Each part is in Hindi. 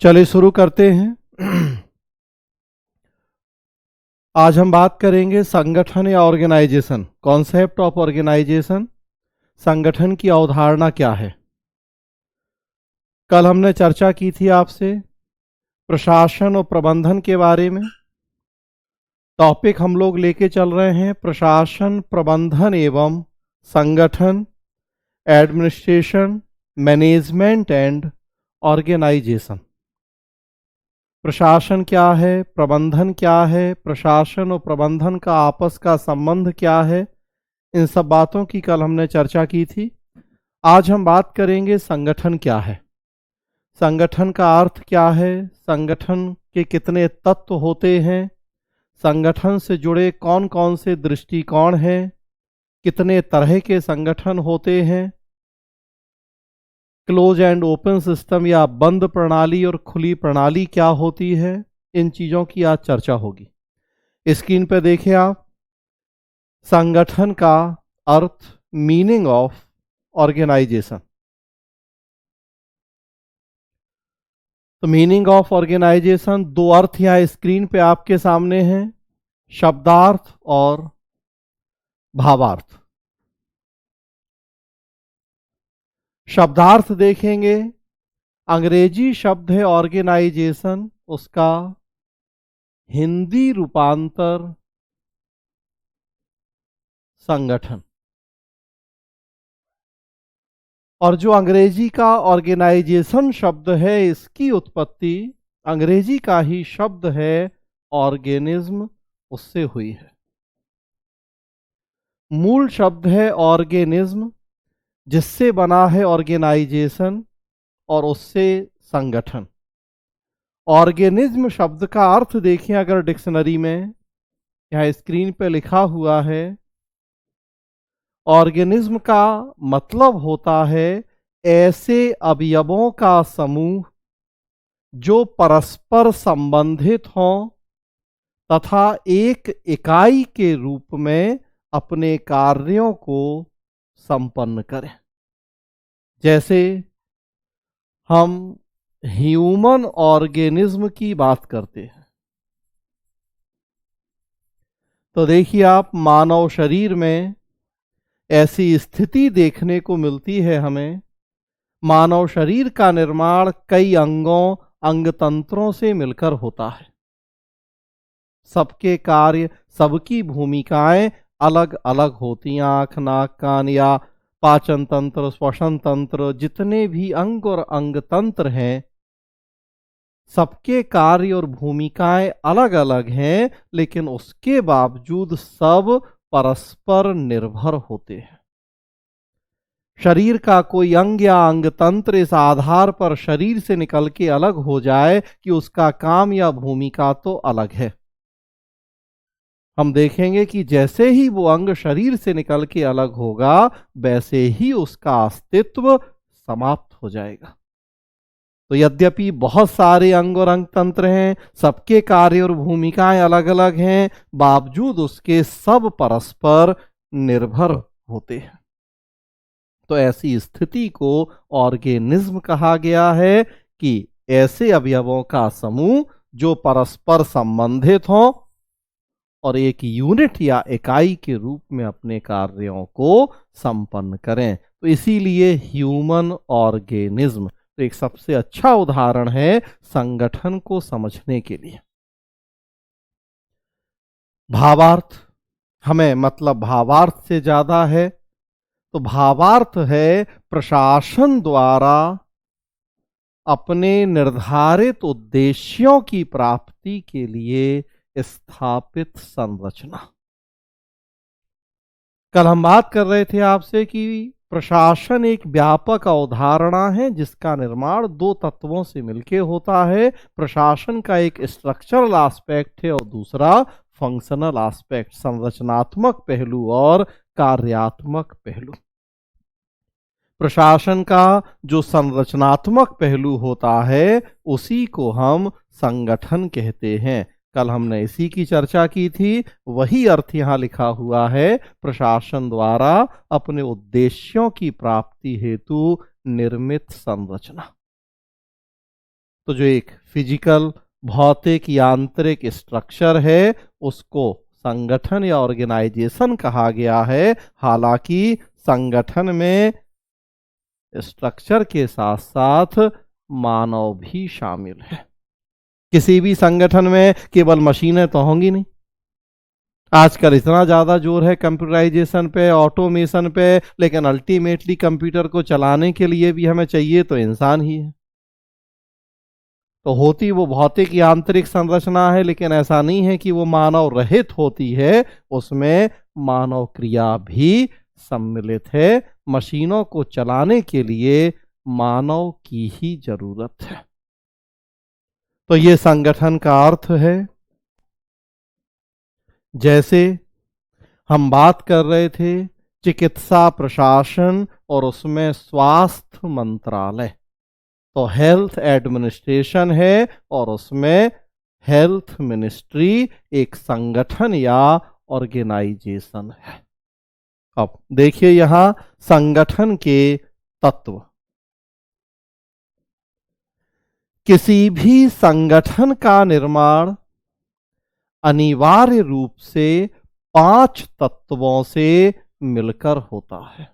चलिए शुरू करते हैं। आज हम बात करेंगे संगठन या ऑर्गेनाइजेशन, कॉन्सेप्ट ऑफ ऑर्गेनाइजेशन। संगठन की अवधारणा क्या है। कल हमने चर्चा की थी आपसे प्रशासन और प्रबंधन के बारे में। टॉपिक हम लोग लेके चल रहे हैं प्रशासन, प्रबंधन एवं संगठन, एडमिनिस्ट्रेशन, मैनेजमेंट एंड ऑर्गेनाइजेशन। प्रशासन क्या है, प्रबंधन क्या है, प्रशासन और प्रबंधन का आपस का संबंध क्या है, इन सब बातों की कल हमने चर्चा की थी। आज हम बात करेंगे संगठन क्या है, संगठन का अर्थ क्या है, संगठन के कितने तत्व होते हैं, संगठन से जुड़े कौन कौन से दृष्टिकोण हैं, कितने तरह के संगठन होते हैं, क्लोज एंड ओपन सिस्टम या बंद प्रणाली और खुली प्रणाली क्या होती है, इन चीज़ों की आज चर्चा होगी। स्क्रीन पर देखिए आप संगठन का अर्थ, मीनिंग ऑफ ऑर्गेनाइजेशन। तो मीनिंग ऑफ ऑर्गेनाइजेशन, दो अर्थ यहाँ स्क्रीन पे आपके सामने हैं, शब्दार्थ और भावार्थ। शब्दार्थ देखेंगे, अंग्रेजी शब्द है ऑर्गेनाइजेशन, उसका हिंदी रूपांतर संगठन। और जो अंग्रेजी का ऑर्गेनाइजेशन शब्द है, इसकी उत्पत्ति अंग्रेजी का ही शब्द है ऑर्गेनिज्म, उससे हुई है। मूल शब्द है ऑर्गेनिज्म, जिससे बना है ऑर्गेनाइजेशन और उससे संगठन। ऑर्गेनिज्म शब्द का अर्थ देखें अगर डिक्शनरी में, यहाँ स्क्रीन पे लिखा हुआ है, ऑर्गेनिज्म का मतलब होता है ऐसे अवयवों का समूह जो परस्पर संबंधित हों तथा एक इकाई के रूप में अपने कार्यों को संपन्न करें। जैसे हम ह्यूमन ऑर्गेनिज्म की बात करते हैं, तो देखिए आप मानव शरीर में ऐसी स्थिति देखने को मिलती है हमें। मानव शरीर का निर्माण कई अंगों, अंगतंत्रों से मिलकर होता है। सबके कार्य, सबकी भूमिकाएं अलग अलग होती हैं। आँख, नाक, कान या पाचन तंत्र, श्वसन तंत्र, जितने भी अंग और अंग तंत्र हैं, सबके कार्य और भूमिकाएं अलग अलग हैं, लेकिन उसके बावजूद सब परस्पर निर्भर होते हैं। शरीर का कोई अंग या अंग तंत्र इस आधार पर शरीर से निकल के अलग हो जाए कि उसका काम या भूमिका तो अलग है। हम देखेंगे कि जैसे ही वो अंग शरीर से निकल के अलग होगा, वैसे ही उसका अस्तित्व समाप्त हो जाएगा। तो यद्यपि बहुत सारे अंग और अंग तंत्र हैं, सबके कार्य और भूमिकाएं अलग अलग हैं, बावजूद उसके सब परस्पर निर्भर होते हैं। तो ऐसी स्थिति को ऑर्गेनिज्म कहा गया है कि ऐसे अवयवों का समूह जो परस्पर संबंधित हों और एक यूनिट या इकाई के रूप में अपने कार्यों को संपन्न करें। तो इसीलिए ह्यूमन ऑर्गेनिज्म तो एक सबसे अच्छा उदाहरण है संगठन को समझने के लिए। भावार्थ, हमें मतलब भावार्थ से ज्यादा है, तो भावार्थ है प्रशासन द्वारा अपने निर्धारित उद्देश्यों की प्राप्ति के लिए स्थापित संरचना। कल हम बात कर रहे थे आपसे कि प्रशासन एक व्यापक अवधारणा है जिसका निर्माण दो तत्वों से मिलकर होता है। प्रशासन का एक स्ट्रक्चरल एस्पेक्ट है और दूसरा फंक्शनल एस्पेक्ट, संरचनात्मक पहलू और कार्यात्मक पहलू। प्रशासन का जो संरचनात्मक पहलू होता है उसी को हम संगठन कहते हैं। कल हमने इसी की चर्चा की थी, वही अर्थ यहाँ लिखा हुआ है, प्रशासन द्वारा अपने उद्देश्यों की प्राप्ति हेतु निर्मित संरचना। तो जो एक फिजिकल भौतिक यांत्रिक स्ट्रक्चर है उसको संगठन या ऑर्गेनाइजेशन कहा गया है। हालांकि संगठन में स्ट्रक्चर के साथ साथ मानव भी शामिल है। किसी भी संगठन में केवल मशीनें तो होंगी नहीं। आजकल इतना ज्यादा जोर है कंप्यूटराइजेशन पे, ऑटोमेशन पे, लेकिन अल्टीमेटली कंप्यूटर को चलाने के लिए भी हमें चाहिए तो इंसान ही है। तो होती वो भौतिक यांत्रिक संरचना है, लेकिन ऐसा नहीं है कि वो मानव रहित होती है, उसमें मानव क्रिया भी सम्मिलित है। मशीनों को चलाने के लिए मानव की ही जरूरत है। तो ये संगठन का अर्थ है। जैसे हम बात कर रहे थे चिकित्सा प्रशासन और उसमें स्वास्थ्य मंत्रालय, तो हेल्थ एडमिनिस्ट्रेशन है और उसमें हेल्थ मिनिस्ट्री एक संगठन या ऑर्गेनाइजेशन है। अब देखिए यहां संगठन के तत्व। किसी भी संगठन का निर्माण अनिवार्य रूप से 5 तत्वों से मिलकर होता है।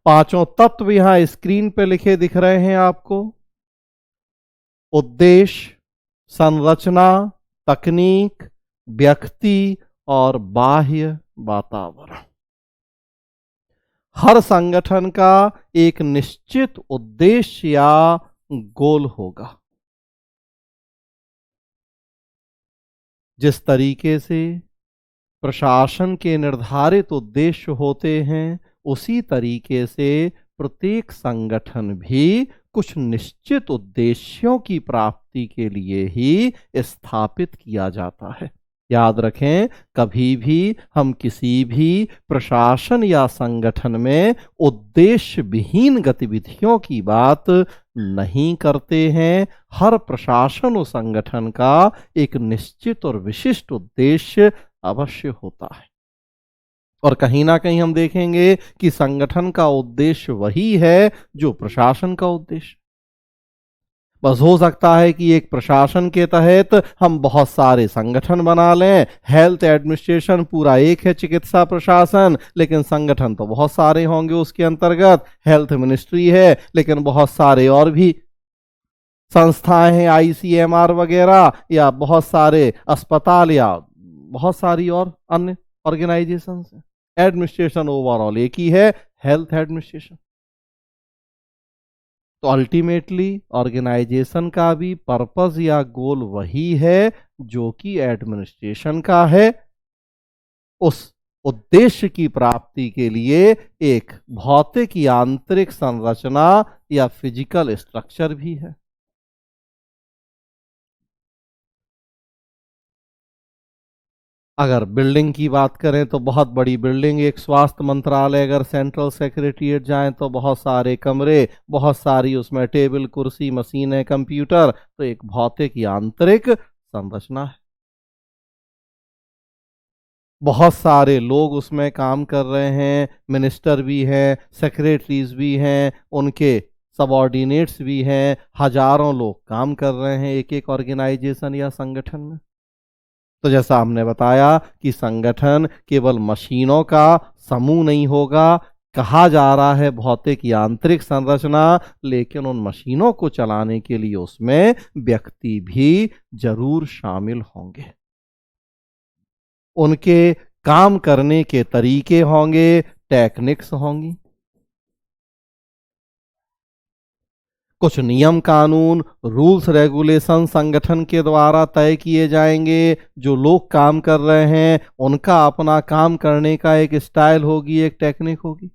पांचों तत्व यहां स्क्रीन पे लिखे दिख रहे हैं आपको। उद्देश्य, संरचना, तकनीक, व्यक्ति और बाह्य वातावरण। हर संगठन का एक निश्चित उद्देश्य या गोल होगा। जिस तरीके से प्रशासन के निर्धारित उद्देश्य होते हैं, उसी तरीके से प्रत्येक संगठन भी कुछ निश्चित उद्देश्यों की प्राप्ति के लिए ही स्थापित किया जाता है। याद रखें, कभी भी हम किसी भी प्रशासन या संगठन में उद्देश्य विहीन गतिविधियों की बात नहीं करते हैं। हर प्रशासन और संगठन का एक निश्चित और विशिष्ट उद्देश्य अवश्य होता है। और कहीं ना कहीं हम देखेंगे कि संगठन का उद्देश्य वही है जो प्रशासन का उद्देश्य। बस हो सकता है कि एक प्रशासन के तहत हम बहुत सारे संगठन बना लें। हेल्थ एडमिनिस्ट्रेशन पूरा एक है, चिकित्सा प्रशासन, लेकिन संगठन तो बहुत सारे होंगे उसके अंतर्गत। हेल्थ मिनिस्ट्री है, लेकिन बहुत सारे और भी संस्थाएं हैं, ICMR वगैरह, या बहुत सारे अस्पताल, या बहुत सारी और अन्य ऑर्गेनाइजेशन है। एडमिनिस्ट्रेशन ओवरऑल एक ही है, हेल्थ एडमिनिस्ट्रेशन। तो अल्टीमेटली ऑर्गेनाइजेशन का भी पर्पस या गोल वही है जो कि एडमिनिस्ट्रेशन का है। उस उद्देश्य की प्राप्ति के लिए एक भौतिक यांत्रिक संरचना या फिजिकल स्ट्रक्चर भी है। अगर बिल्डिंग की बात करें तो बहुत बड़ी बिल्डिंग, एक स्वास्थ्य मंत्रालय अगर सेंट्रल सेक्रेटरीट जाएं तो बहुत सारे कमरे, बहुत सारी उसमें टेबल कुर्सी मशीनें कंप्यूटर, तो एक भौतिक यांत्रिक संरचना है। बहुत सारे लोग उसमें काम कर रहे हैं, मिनिस्टर भी हैं, सेक्रेटरीज भी हैं, उनके सबऑर्डिनेट्स भी हैं, हजारों लोग काम कर रहे हैं एक एक ऑर्गेनाइजेशन या संगठन में। तो जैसा हमने बताया कि संगठन केवल मशीनों का समूह नहीं होगा। कहा जा रहा है भौतिक यांत्रिक संरचना, लेकिन उन मशीनों को चलाने के लिए उसमें व्यक्ति भी जरूर शामिल होंगे। उनके काम करने के तरीके होंगे, टेक्निक्स होंगी, कुछ नियम कानून रूल्स रेगुलेशन संगठन के द्वारा तय किए जाएंगे। जो लोग काम कर रहे हैं उनका अपना काम करने का एक स्टाइल होगी, एक टेक्निक होगी,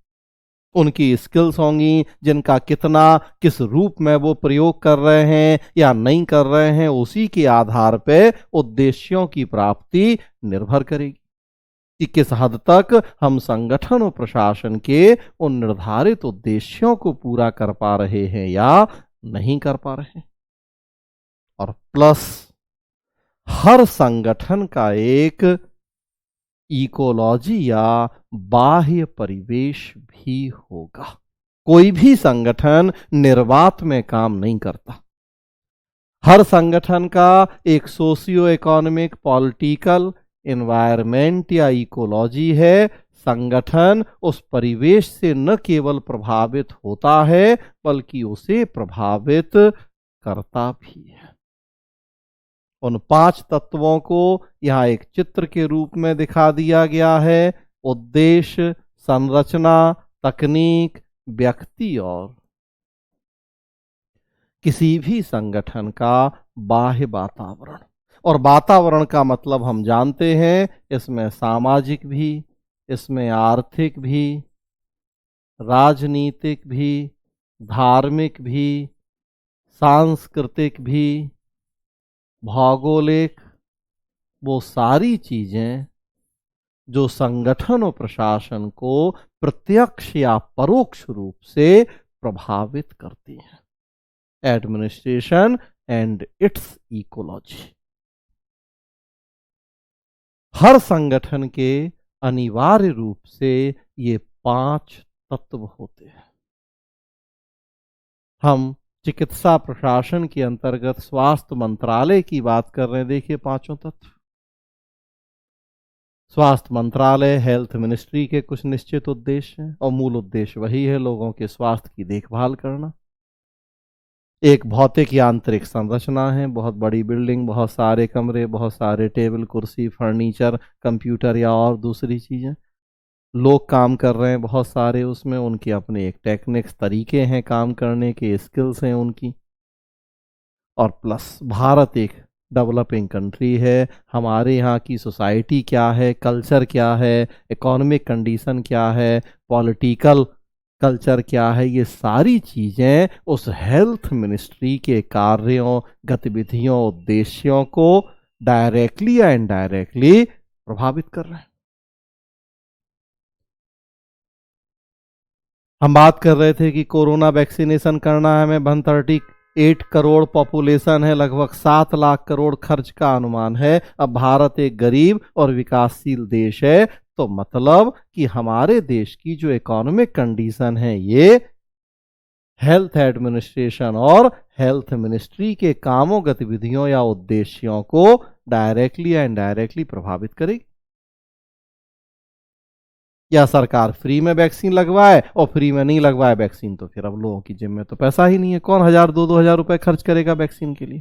उनकी स्किल्स होंगी जिनका कितना किस रूप में वो प्रयोग कर रहे हैं या नहीं कर रहे हैं, उसी के आधार पे उद्देश्यों की प्राप्ति निर्भर करेगी कि किस हद तक हम संगठन और प्रशासन के उन निर्धारित उद्देश्यों को पूरा कर पा रहे हैं या नहीं कर पा रहे हैं। और प्लस हर संगठन का एक इकोलॉजी या बाह्य परिवेश भी होगा। कोई भी संगठन निर्वात में काम नहीं करता। हर संगठन का एक सोशियो इकोनॉमिक, पॉलिटिकल, एनवायरमेंट या इकोलॉजी है। संगठन उस परिवेश से न केवल प्रभावित होता है बल्कि उसे प्रभावित करता भी है। उन 5 तत्वों को यहां एक चित्र के रूप में दिखा दिया गया है। उद्देश्य, संरचना, तकनीक, व्यक्ति और किसी भी संगठन का बाह्य वातावरण। और वातावरण का मतलब हम जानते हैं, इसमें सामाजिक भी, इसमें आर्थिक भी, राजनीतिक भी, धार्मिक भी, सांस्कृतिक भी, भौगोलिक, वो सारी चीजें जो संगठन और प्रशासन को प्रत्यक्ष या परोक्ष रूप से प्रभावित करती हैं। Administration and its ecology. हर संगठन के अनिवार्य रूप से ये 5 तत्व होते हैं। हम चिकित्सा प्रशासन के अंतर्गत स्वास्थ्य मंत्रालय की बात कर रहे हैं। देखिए 5 तत्व। स्वास्थ्य मंत्रालय, हेल्थ मिनिस्ट्री के कुछ निश्चित उद्देश्य हैं और मूल उद्देश्य वही है, लोगों के स्वास्थ्य की देखभाल करना। एक भौतिक यांत्रिक संरचना है, बहुत बड़ी बिल्डिंग, बहुत सारे कमरे, बहुत सारे टेबल, कुर्सी, फर्नीचर, कंप्यूटर या और दूसरी चीजें। लोग काम कर रहे हैं बहुत सारे उसमें, उनके अपने एक टेक्निक्स, तरीके हैं काम करने के, स्किल्स हैं उनकी। और प्लस भारत एक डेवलपिंग कंट्री है। हमारे यहाँ की सोसाइटी क्या है, कल्चर क्या है, इकोनॉमिक कंडीशन क्या है, पॉलिटिकल कल्चर क्या है, ये सारी चीजें उस हेल्थ मिनिस्ट्री के कार्यों, गतिविधियों, उद्देश्यों को डायरेक्टली या इनडायरेक्टली प्रभावित कर रहे हैं। हम बात कर रहे थे कि कोरोना वैक्सीनेशन करना है हमें। 138 करोड़ पॉपुलेशन है, लगभग 7 लाख करोड़ खर्च का अनुमान है। अब भारत एक गरीब और विकासशील देश है, तो मतलब कि हमारे देश की जो इकोनॉमिक कंडीशन है ये हेल्थ एडमिनिस्ट्रेशन और हेल्थ मिनिस्ट्री के कामों, गतिविधियों या उद्देश्यों को डायरेक्टली या इनडायरेक्टली प्रभावित करेगी। या सरकार फ्री में वैक्सीन लगवाए और फ्री में नहीं लगवाए वैक्सीन, तो फिर अब लोगों की जेब में तो पैसा ही नहीं है। कौन 1000-2000 रुपए खर्च करेगा वैक्सीन के लिए?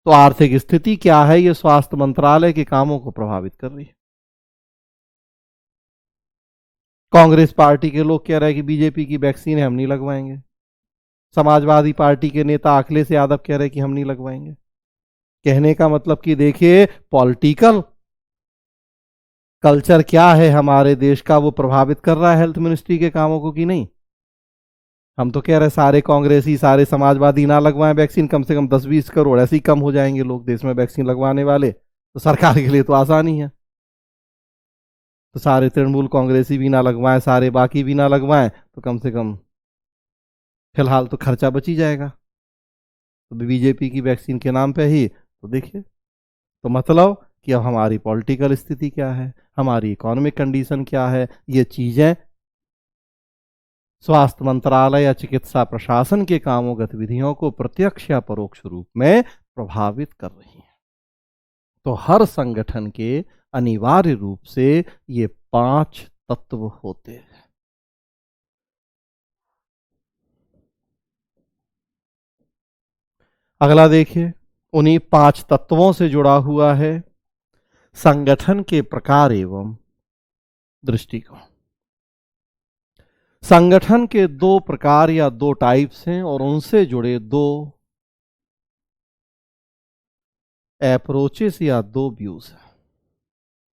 तो आर्थिक स्थिति क्या है, ये स्वास्थ्य मंत्रालय के कामों को प्रभावित कर रही है। कांग्रेस पार्टी के लोग कह रहे हैं कि बीजेपी की वैक्सीन है, हम नहीं लगवाएंगे। समाजवादी पार्टी के नेता अखिलेश यादव कह रहे हैं कि हम नहीं लगवाएंगे। कहने का मतलब कि देखिए पॉलिटिकल कल्चर क्या है हमारे देश का, वो प्रभावित कर रहा है हेल्थ मिनिस्ट्री के कामों को कि नहीं। हम तो कह रहे हैं सारे कांग्रेसी, सारे समाजवादी ना लगवाएं वैक्सीन, कम से कम 10-20 करोड़ ऐसे ही कम हो जाएंगे लोग देश में वैक्सीन लगवाने वाले, तो सरकार के लिए तो आसानी है। तो सारे तृणमूल कांग्रेसी भी ना लगवाएं, सारे बाकी भी ना लगवाएं, तो कम से कम फिलहाल तो खर्चा बच ही जाएगा। तो बीजेपी की वैक्सीन के नाम पे ही तो देखिए, तो मतलब कि अब हमारी पॉलिटिकल स्थिति क्या है, हमारी इकोनॉमिक कंडीशन क्या है, ये चीजें स्वास्थ्य मंत्रालय या चिकित्सा प्रशासन के कामों, गतिविधियों को प्रत्यक्ष या परोक्ष रूप में प्रभावित कर रही हैं। तो हर संगठन के अनिवार्य रूप से ये 5 तत्व होते हैं। अगला देखिए, उन्हीं 5 तत्वों से जुड़ा हुआ है संगठन के प्रकार एवं दृष्टिकोण। संगठन के 2 प्रकार या 2 टाइप्स हैं और उनसे जुड़े 2 अप्रोचेस या 2 व्यूज हैं।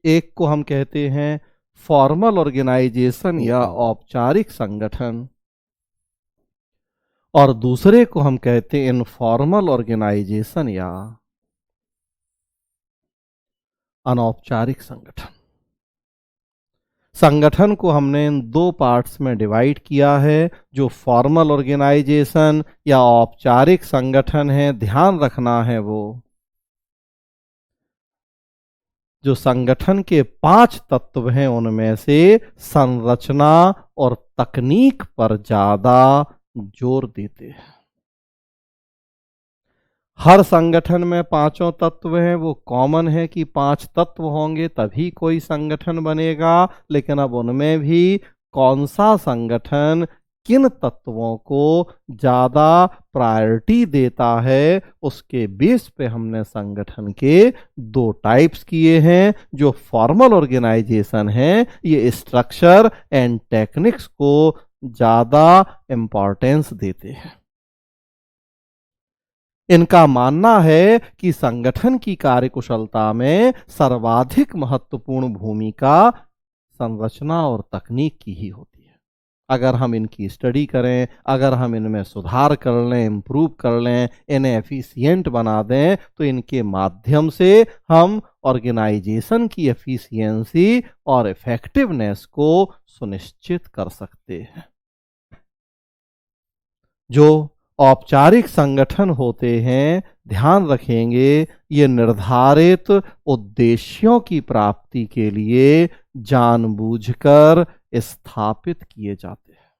एक को हम कहते हैं फॉर्मल ऑर्गेनाइजेशन या औपचारिक संगठन, और दूसरे को हम कहते हैं इनफॉर्मल ऑर्गेनाइजेशन या अनौपचारिक संगठन। संगठन को हमने इन 2 पार्ट्स में डिवाइड किया है। जो फॉर्मल ऑर्गेनाइजेशन या औपचारिक संगठन है, ध्यान रखना है वो जो संगठन के 5 तत्व हैं उनमें से संरचना और तकनीक पर ज्यादा जोर देते हैं। हर संगठन में 5 तत्व हैं, वो कॉमन है कि 5 तत्व होंगे तभी कोई संगठन बनेगा, लेकिन अब उनमें भी कौन सा संगठन किन तत्वों को ज्यादा प्रायोरिटी देता है उसके बेस पे हमने संगठन के 2 टाइप्स किए हैं। जो फॉर्मल ऑर्गेनाइजेशन है ये स्ट्रक्चर एंड टेक्निक्स को ज्यादा इंपॉर्टेंस देते हैं। इनका मानना है कि संगठन की कार्यकुशलता में सर्वाधिक महत्वपूर्ण भूमिका संरचना और तकनीक की ही होती है। अगर हम इनकी स्टडी करें, अगर हम इनमें सुधार कर लें, इम्प्रूव कर लें, इन्हें एफिशिएंट बना दें, तो इनके माध्यम से हम ऑर्गेनाइजेशन की एफिशिएंसी और इफेक्टिवनेस को सुनिश्चित कर सकते हैं। जो औपचारिक संगठन होते हैं, ध्यान रखेंगे, ये निर्धारित उद्देश्यों की प्राप्ति के लिए जानबूझकर स्थापित किए जाते हैं।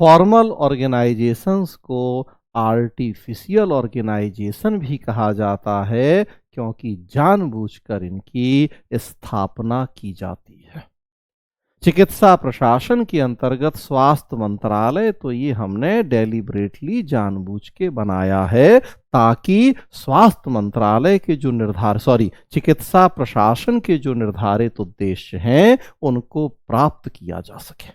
फॉर्मल ऑर्गेनाइजेशंस को आर्टिफिशियल ऑर्गेनाइजेशन भी कहा जाता है, क्योंकि जानबूझकर इनकी स्थापना की जाती है। चिकित्सा प्रशासन के अंतर्गत स्वास्थ्य मंत्रालय, तो ये हमने डेलिब्रेटली जानबूझ के बनाया है ताकि स्वास्थ्य मंत्रालय के जो चिकित्सा प्रशासन के जो निर्धारित उद्देश्य हैं उनको प्राप्त किया जा सके।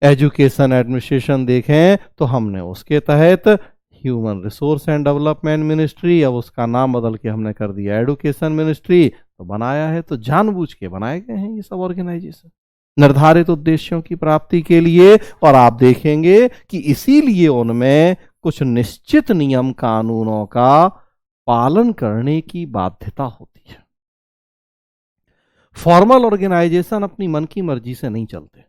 एजुकेशन एडमिनिस्ट्रेशन देखें तो हमने उसके तहत human resource and development ministry, अब उसका नाम बदल के हमने कर दिया एडुकेशन मिनिस्ट्री, तो बनाया है। तो जानबूझ के बनाए गए हैं ये सब ऑर्गेनाइजेशन निर्धारित उद्देश्यों की प्राप्ति के लिए। और आप देखेंगे कि इसीलिए उनमें कुछ निश्चित नियम कानूनों का पालन करने की बाध्यता होती है। फॉर्मल ऑर्गेनाइजेशन अपनी मन की मर्जी से नहीं चलते,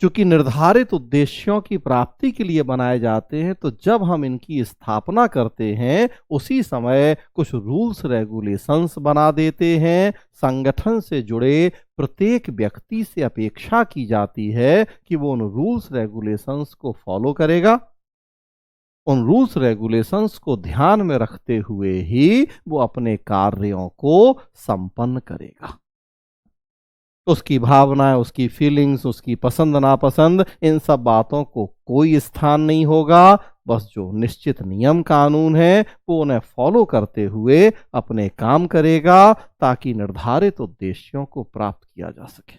चूंकि निर्धारित उद्देश्यों की प्राप्ति के लिए बनाए जाते हैं। तो जब हम इनकी स्थापना करते हैं उसी समय कुछ रूल्स रेगुलेशंस बना देते हैं। संगठन से जुड़े प्रत्येक व्यक्ति से अपेक्षा की जाती है कि वो उन रूल्स रेगुलेशंस को फॉलो करेगा, उन रूल्स रेगुलेशंस को ध्यान में रखते हुए ही वो अपने कार्यों को संपन्न करेगा। उसकी भावनाएं, उसकी फीलिंग्स, उसकी पसंद नापसंद, इन सब बातों को कोई स्थान नहीं होगा। बस जो निश्चित नियम कानून है वो उन्हें फॉलो करते हुए अपने काम करेगा ताकि निर्धारित उद्देश्यों को प्राप्त किया जा सके।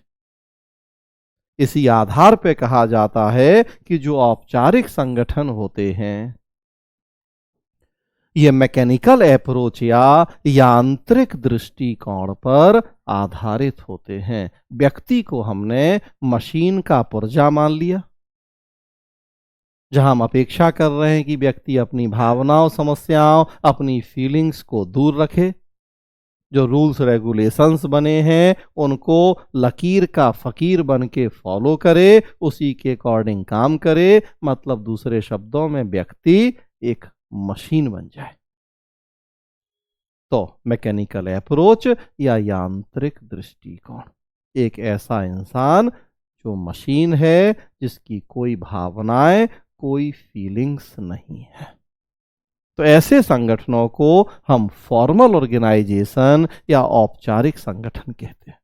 इसी आधार पर कहा जाता है कि जो औपचारिक संगठन होते हैं ये मैकेनिकल अप्रोच या यांत्रिक दृष्टिकोण पर आधारित होते हैं। व्यक्ति को हमने मशीन का पुर्जा मान लिया, जहां हम अपेक्षा कर रहे हैं कि व्यक्ति अपनी भावनाओं, समस्याओं, अपनी फीलिंग्स को दूर रखे। जो रूल्स रेगुलेशंस बने हैं उनको लकीर का फकीर बन के फॉलो करे, उसी के अकॉर्डिंग काम करे। मतलब दूसरे शब्दों में व्यक्ति एक मशीन बन जाए। तो मैकेनिकल अप्रोच या यांत्रिक दृष्टिकोण, एक ऐसा इंसान जो मशीन है, जिसकी कोई भावनाएं, कोई फीलिंग्स नहीं है। तो ऐसे संगठनों को हम फॉर्मल ऑर्गेनाइजेशन या औपचारिक संगठन कहते हैं।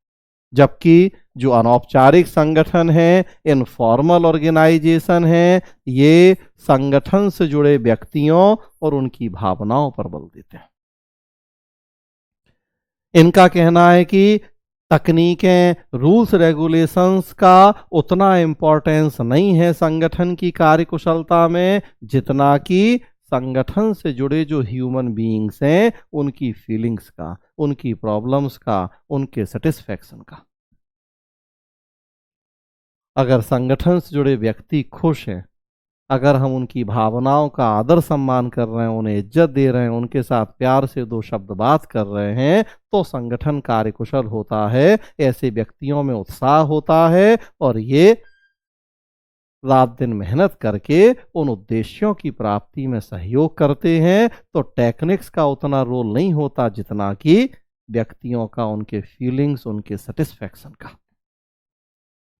जबकि जो अनौपचारिक संगठन है, इनफॉर्मल ऑर्गेनाइजेशन है, ये संगठन से जुड़े व्यक्तियों और उनकी भावनाओं पर बल देते हैं। इनका कहना है कि तकनीकें, रूल्स रेगुलेशंस का उतना इम्पोर्टेंस नहीं है संगठन की कार्यकुशलता में, जितना कि संगठन से जुड़े जो ह्यूमन बीइंग्स हैं उनकी फीलिंग्स का, उनकी प्रॉब्लम्स का, उनके सेटिस्फैक्शन का। अगर संगठन से जुड़े व्यक्ति खुश हैं, अगर हम उनकी भावनाओं का आदर सम्मान कर रहे हैं, उन्हें इज्जत दे रहे हैं, उनके साथ प्यार से 2 शब्द बात कर रहे हैं, तो संगठन कार्यकुशल होता है। ऐसे व्यक्तियों में उत्साह होता है और ये रात दिन मेहनत करके उन उद्देश्यों की प्राप्ति में सहयोग करते हैं, तो टेक्निक्स का उतना रोल नहीं होता जितना कि व्यक्तियों का, उनके फीलिंग्स, उनके सेटिस्फैक्शन का।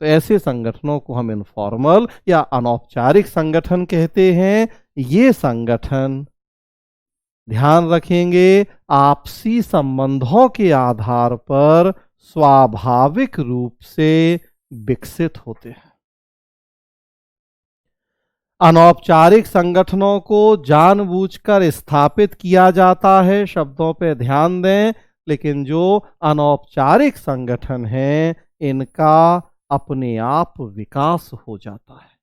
तो ऐसे संगठनों को हम इनफॉर्मल या अनौपचारिक संगठन कहते हैं। ये संगठन, ध्यान रखेंगे, आपसी संबंधों के आधार पर स्वाभाविक रूप से विकसित होते हैं। अनौपचारिक संगठनों को जानबूझकर स्थापित किया जाता है, शब्दों पे ध्यान दें, लेकिन जो अनौपचारिक संगठन हैं इनका अपने आप विकास हो जाता है।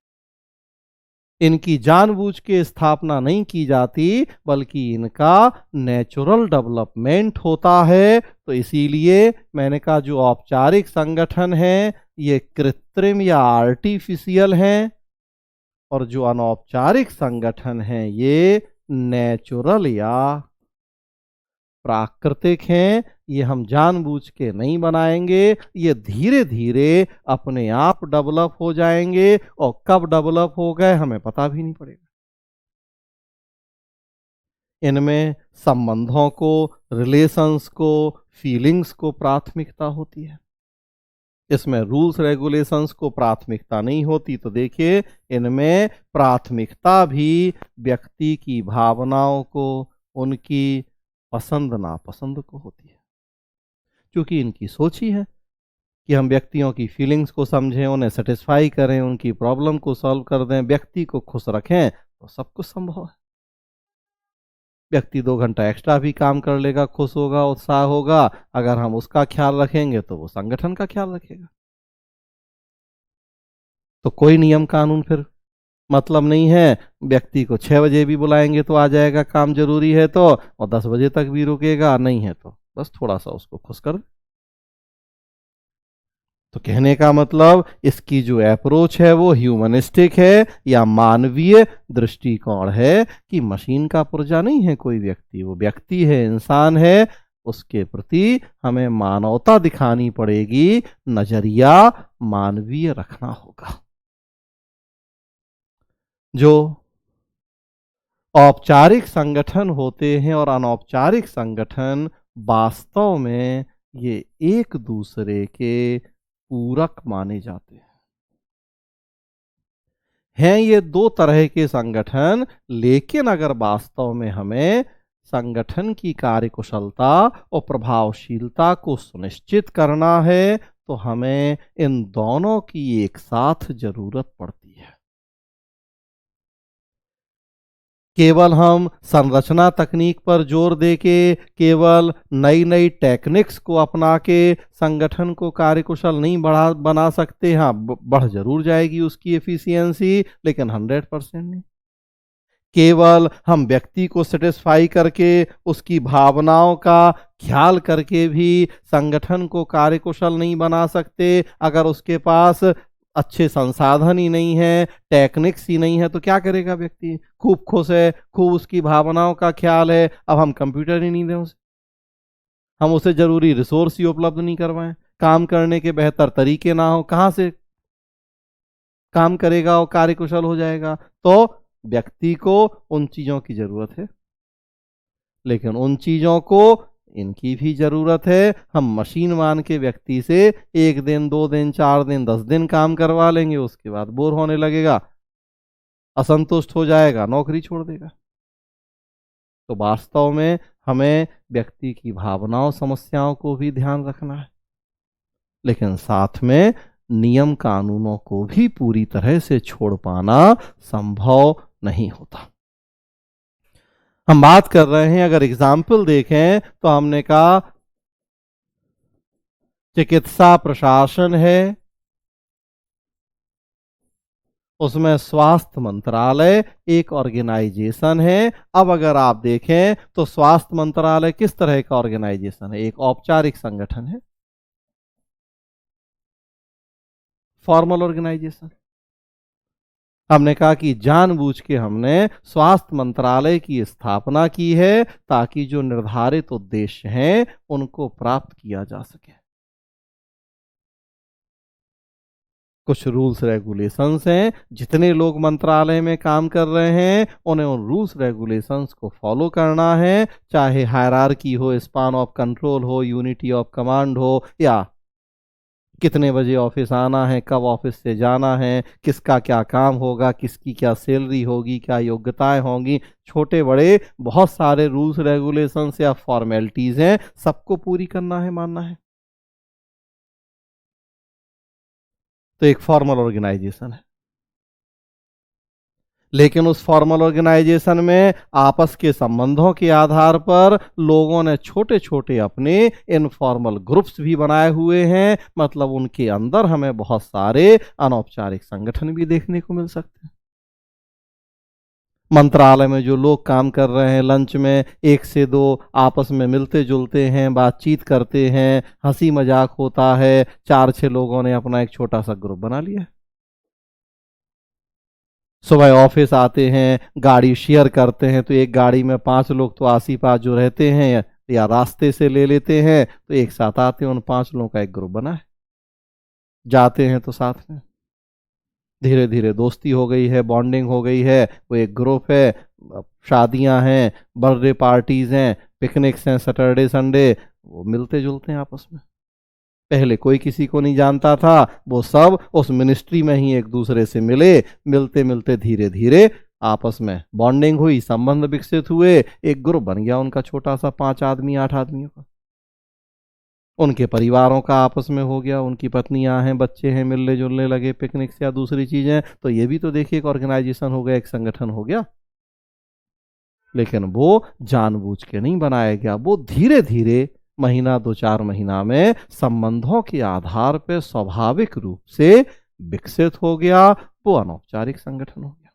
इनकी जानबूझ के स्थापना नहीं की जाती, बल्कि इनका नेचुरल डेवलपमेंट होता है। तो इसीलिए मैंने कहा जो औपचारिक संगठन है ये कृत्रिम या आर्टिफिशियल हैं, और जो अनौपचारिक संगठन हैं ये नेचुरल या प्राकृतिक हैं। ये हम जानबूझ के नहीं बनाएंगे, ये धीरे धीरे अपने आप डेवलप हो जाएंगे, और कब डेवलप हो गए हमें पता भी नहीं पड़ेगा। इनमें संबंधों को, रिलेशंस को, फीलिंग्स को प्राथमिकता होती है। इसमें रूल्स रेगुलेशंस को प्राथमिकता नहीं होती। तो देखिए, इनमें प्राथमिकता भी व्यक्ति की भावनाओं को, उनकी पसंद नापसंद को होती है, क्योंकि इनकी सोच ही है कि हम व्यक्तियों की फीलिंग्स को समझें, उन्हें सेटिस्फाई करें, उनकी प्रॉब्लम को सॉल्व कर दें, व्यक्ति को खुश रखें, तो सब कुछ संभव है। व्यक्ति 2 घंटा एक्स्ट्रा भी काम कर लेगा, खुश होगा, उत्साह होगा। अगर हम उसका ख्याल रखेंगे तो वो संगठन का ख्याल रखेगा। तो कोई नियम कानून फिर मतलब नहीं है। व्यक्ति को 6 बजे भी बुलाएंगे तो आ जाएगा, काम जरूरी है तो, और 10 बजे तक भी रुकेगा, नहीं है तो बस थोड़ा सा उसको खुश कर। तो कहने का मतलब, इसकी जो अप्रोच है वो ह्यूमनिस्टिक है या मानवीय दृष्टिकोण है, कि मशीन का पुर्जा नहीं है कोई व्यक्ति, वो व्यक्ति है, इंसान है, उसके प्रति हमें मानवता दिखानी पड़ेगी, नजरिया मानवीय रखना होगा। जो औपचारिक संगठन होते हैं और अनौपचारिक संगठन, वास्तव में ये एक दूसरे के पूरक माने जाते हैं। ये 2 तरह के संगठन, लेकिन अगर वास्तव में हमें संगठन की कार्यकुशलता और प्रभावशीलता को सुनिश्चित करना है, तो हमें इन दोनों की एक साथ जरूरत पड़ती है। केवल हम संरचना तकनीक पर जोर देके, केवल नई नई टेक्निक्स को अपना के संगठन को कार्यकुशल नहीं बना सकते। हाँ, बढ़ जरूर जाएगी उसकी एफिशिएंसी, लेकिन 100% नहीं। केवल हम व्यक्ति को सेटिस्फाई करके, उसकी भावनाओं का ख्याल करके भी संगठन को कार्यकुशल नहीं बना सकते। अगर उसके पास अच्छे संसाधन ही नहीं है, टेक्निक्स ही नहीं है, तो क्या करेगा व्यक्ति? खूब खुश है, खूब उसकी भावनाओं का ख्याल है, अब हम कंप्यूटर ही नहीं दें उसे, हम उसे जरूरी रिसोर्स ही उपलब्ध नहीं करवाएं, काम करने के बेहतर तरीके ना हो, कहां से काम करेगा और कार्यकुशल हो जाएगा? तो व्यक्ति को उन चीजों की जरूरत है, लेकिन उन चीजों को इनकी भी जरूरत है। हम मशीन मान के व्यक्ति से 1 दिन, 2 दिन, 4 दिन, 10 दिन काम करवा लेंगे, उसके बाद बोर होने लगेगा, असंतुष्ट हो जाएगा, नौकरी छोड़ देगा। तो वास्तव में हमें व्यक्ति की भावनाओं, समस्याओं को भी ध्यान रखना है, लेकिन साथ में नियम कानूनों को भी पूरी तरह से छोड़ पाना संभव नहीं होता। हम बात कर रहे हैं, अगर एग्जाम्पल देखें तो हमने कहा चिकित्सा प्रशासन है, उसमें स्वास्थ्य मंत्रालय एक ऑर्गेनाइजेशन है। अब अगर आप देखें तो स्वास्थ्य मंत्रालय किस तरह का ऑर्गेनाइजेशन है? एक औपचारिक संगठन है, फॉर्मल ऑर्गेनाइजेशन। हमने कहा कि जानबूझ के हमने स्वास्थ्य मंत्रालय की स्थापना की है, ताकि जो निर्धारित उद्देश्य हैं उनको प्राप्त किया जा सके। कुछ रूल्स रेगुलेशंस हैं, जितने लोग मंत्रालय में काम कर रहे हैं उन्हें उन रूल्स रेगुलेशंस को फॉलो करना है, चाहे हायरार्की हो, स्पान ऑफ कंट्रोल हो, यूनिटी ऑफ कमांड हो, या कितने बजे ऑफिस आना है, कब ऑफिस से जाना है, किसका क्या काम होगा, किसकी क्या सैलरी होगी, क्या योग्यताएं होंगी, छोटे बड़े बहुत सारे रूल्स रेगुलेशंस या फॉर्मेलिटीज हैं, सबको पूरी करना है, मानना है। तो एक फॉर्मल ऑर्गेनाइजेशन है, लेकिन उस फॉर्मल ऑर्गेनाइजेशन में आपस के संबंधों के आधार पर लोगों ने छोटे छोटे अपने इनफॉर्मल ग्रुप्स भी बनाए हुए हैं। मतलब उनके अंदर हमें बहुत सारे अनौपचारिक संगठन भी देखने को मिल सकते हैं। मंत्रालय में जो लोग काम कर रहे हैं, लंच में एक से दो आपस में मिलते जुलते हैं, बातचीत करते हैं, हंसी मजाक होता है, चार छह लोगों ने अपना एक छोटा सा ग्रुप बना लिया है। सुबह ऑफिस आते हैं, गाड़ी शेयर करते हैं, तो एक गाड़ी में पांच लोग तो आसी पास जो रहते हैं या रास्ते से ले लेते हैं, तो एक साथ आते हैं, उन पांच लोगों का एक ग्रुप बना है। जाते हैं तो साथ में धीरे धीरे दोस्ती हो गई है, बॉन्डिंग हो गई है, वो एक ग्रुप है। अब शादियां हैं, बर्थडे पार्टीज हैं, पिकनिक्स हैं, सैटरडे संडे, वो मिलते जुलते हैं आपस में। पहले कोई किसी को नहीं जानता था, वो सब उस मिनिस्ट्री में ही एक दूसरे से मिले, मिलते मिलते धीरे धीरे आपस में बॉन्डिंग हुई, संबंध विकसित हुए, एक ग्रुप बन गया उनका छोटा सा, 5 आदमी 8 आदमियों का। उनके परिवारों का आपस में हो गया, उनकी पत्नियां हैं, बच्चे हैं, मिलने जुलने लगे, पिकनिक या दूसरी चीजें, तो ये भी तो देखिए एक ऑर्गेनाइजेशन हो गया, एक संगठन हो गया। लेकिन वो जानबूझ के नहीं बनाया गया, वो धीरे धीरे महीना 2-4 महीना में संबंधों के आधार पर स्वाभाविक रूप से विकसित हो गया, वो अनौपचारिक संगठन हो गया।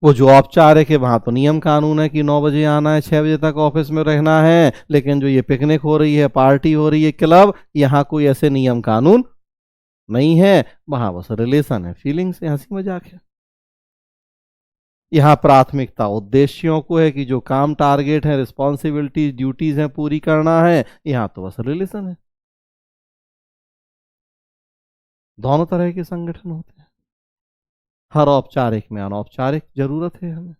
वो जो औपचारिक है वहां तो नियम कानून है कि 9 बजे आना है, 6 बजे तक ऑफिस में रहना है, लेकिन जो ये पिकनिक हो रही है, पार्टी हो रही है, क्लब, यहाँ कोई ऐसे नियम कानून नहीं है। वहां बस रिलेशन है, फीलिंग्स है, हंसी मजाक है। यहाँ प्राथमिकता उद्देश्यों को है कि जो काम, टारगेट है, रिस्पॉन्सिबिलिटीज, ड्यूटीज हैं, पूरी करना है। यहाँ तो बस रिलेशन है। दोनों तरह के संगठन होते हैं, हर औपचारिक में अनौपचारिक जरूरत है हमें।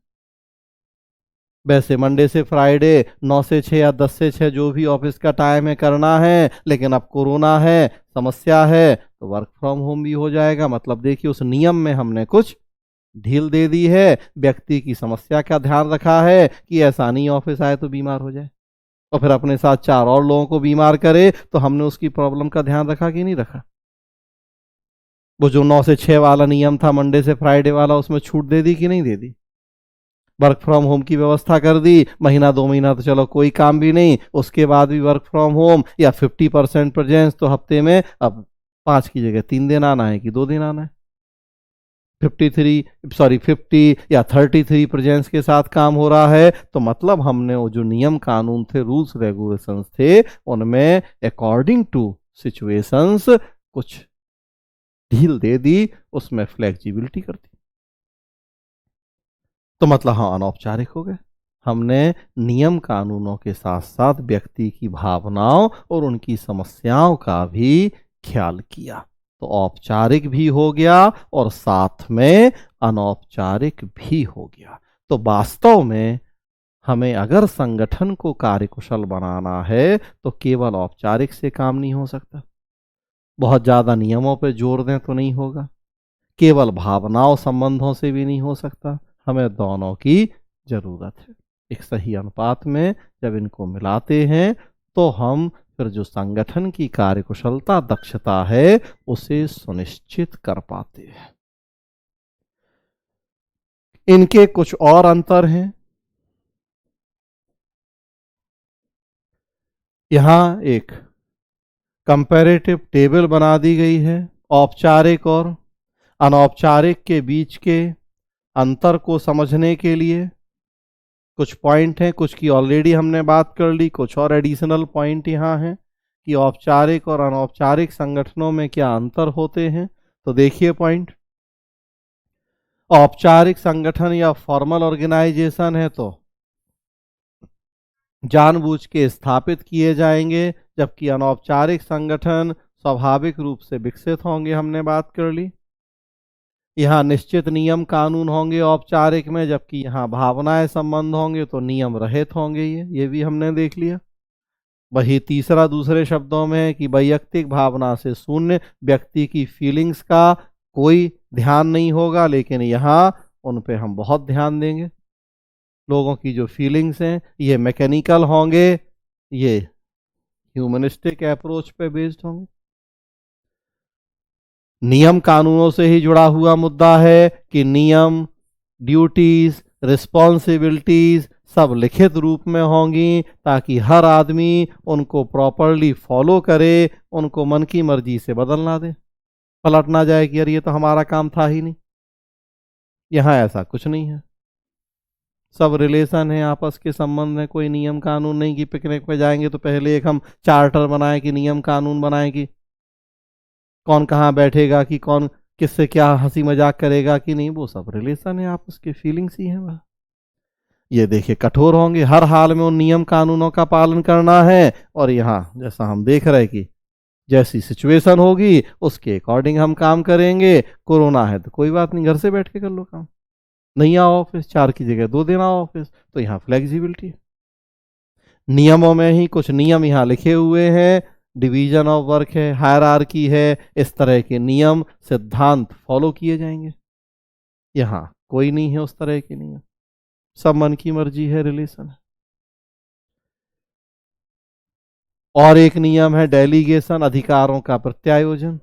वैसे मंडे से फ्राइडे 9 से 6 या 10 से 6 जो भी ऑफिस का टाइम है करना है, लेकिन अब कोरोना है, समस्या है, तो वर्क फ्रॉम होम भी हो जाएगा। मतलब देखिए उस नियम में हमने कुछ ढील दे दी है। व्यक्ति की समस्या का ध्यान रखा है कि ऐसा नहीं ऑफिस आए तो बीमार हो जाए और फिर अपने साथ 4 और लोगों को बीमार करे, तो हमने उसकी प्रॉब्लम का ध्यान रखा कि नहीं रखा। वो जो 9 से 6 वाला नियम था, मंडे से फ्राइडे वाला, उसमें छूट दे दी कि नहीं दे दी। वर्क फ्रॉम होम की व्यवस्था कर दी। महीना 2 महीना तो चलो कोई काम भी नहीं, उसके बाद भी वर्क फ्रॉम होम या 50% प्रेजेंस, तो हफ्ते में अब 5 की जगह 3 दिन आना है कि 2 दिन आना है। 50 या 33 प्रेजेंस के साथ काम हो रहा है, तो मतलब हमने वो जो नियम कानून थे, रूल्स रेगुलेशंस थे, उनमें अकॉर्डिंग टू सिचुएशंस कुछ ढील दे दी, उसमें फ्लेक्सिबिलिटी कर दी। तो मतलब हाँ अनौपचारिक हो गए। हमने नियम कानूनों के साथ साथ व्यक्ति की भावनाओं और उनकी समस्याओं का भी ख्याल किया, तो औपचारिक भी हो गया और साथ में अनौपचारिक भी हो गया। तो वास्तव में हमें अगर संगठन को कार्यकुशल बनाना है तो केवल औपचारिक से काम नहीं हो सकता, बहुत ज्यादा नियमों पर जोर दें तो नहीं होगा, केवल भावनाओं संबंधों से भी नहीं हो सकता, हमें दोनों की जरूरत है। एक सही अनुपात में जब इनको मिलाते हैं तो हम फिर जो संगठन की कार्यकुशलता, दक्षता है, उसे सुनिश्चित कर पाते हैं। इनके कुछ और अंतर हैं। यहां एक कंपैरेटिव टेबल बना दी गई है औपचारिक और अनौपचारिक के बीच के अंतर को समझने के लिए। कुछ पॉइंट हैं, कुछ की ऑलरेडी हमने बात कर ली, कुछ और एडिशनल पॉइंट यहाँ हैं कि औपचारिक और अनौपचारिक संगठनों में क्या अंतर होते हैं। तो देखिए पॉइंट, औपचारिक संगठन या फॉर्मल ऑर्गेनाइजेशन है तो जानबूझ के स्थापित किए जाएंगे, जबकि अनौपचारिक संगठन स्वाभाविक रूप से विकसित होंगे, हमने बात कर ली। यहाँ निश्चित नियम कानून होंगे औपचारिक में, जबकि यहाँ भावनाएं संबंध होंगे तो नियम रहित होंगे। ये भी हमने देख लिया। वही तीसरा दूसरे शब्दों में है कि वैयक्तिक भावना से शून्य, व्यक्ति की फीलिंग्स का कोई ध्यान नहीं होगा, लेकिन यहाँ उन पे हम बहुत ध्यान देंगे। लोगों की जो फीलिंग्स हैं ये मैकेनिकल होंगे, ये ह्यूमनिस्टिक अप्रोच पे बेस्ड होंगे। नियम कानूनों से ही जुड़ा हुआ मुद्दा है कि नियम, ड्यूटीज, रिस्पॉन्सिबिलिटीज सब लिखित रूप में होंगी, ताकि हर आदमी उनको प्रॉपरली फॉलो करे, उनको मन की मर्जी से बदल ना दे, पलट ना जाए कि यार ये तो हमारा काम था ही नहीं। यहाँ ऐसा कुछ नहीं है, सब रिलेशन है, आपस के संबंध है, कोई नियम कानून नहीं कि पिकनिक पे जाएंगे तो पहले एक हम चार्टर बनाए कि नियम कानून बनाए कि कौन कहाँ बैठेगा, कि कौन किससे क्या हंसी मजाक करेगा कि नहीं। वो सब रिलेशन है, आपस की फीलिंग्स ही है वह। ये देखिए कठोर होंगे, हर हाल में उन नियम कानूनों का पालन करना है। और यहाँ जैसा हम देख रहे हैं कि जैसी सिचुएशन होगी उसके अकॉर्डिंग हम काम करेंगे। कोरोना है तो कोई बात नहीं, घर से बैठ के कर लो काम, नहीं आओ ऑफिस, 4 की जगह 2 दिन आओ ऑफिस, तो यहाँ फ्लेक्सिबिलिटी है। नियमों में ही कुछ नियम यहाँ लिखे हुए हैं, डिवीजन ऑफ वर्क है, हायरार्की है, इस तरह के नियम सिद्धांत फॉलो किए जाएंगे। यहाँ कोई नहीं है उस तरह के नियम, सब मन की मर्जी है, रिलेशन है। और एक नियम है डेलीगेशन, अधिकारों का प्रत्यायोजन,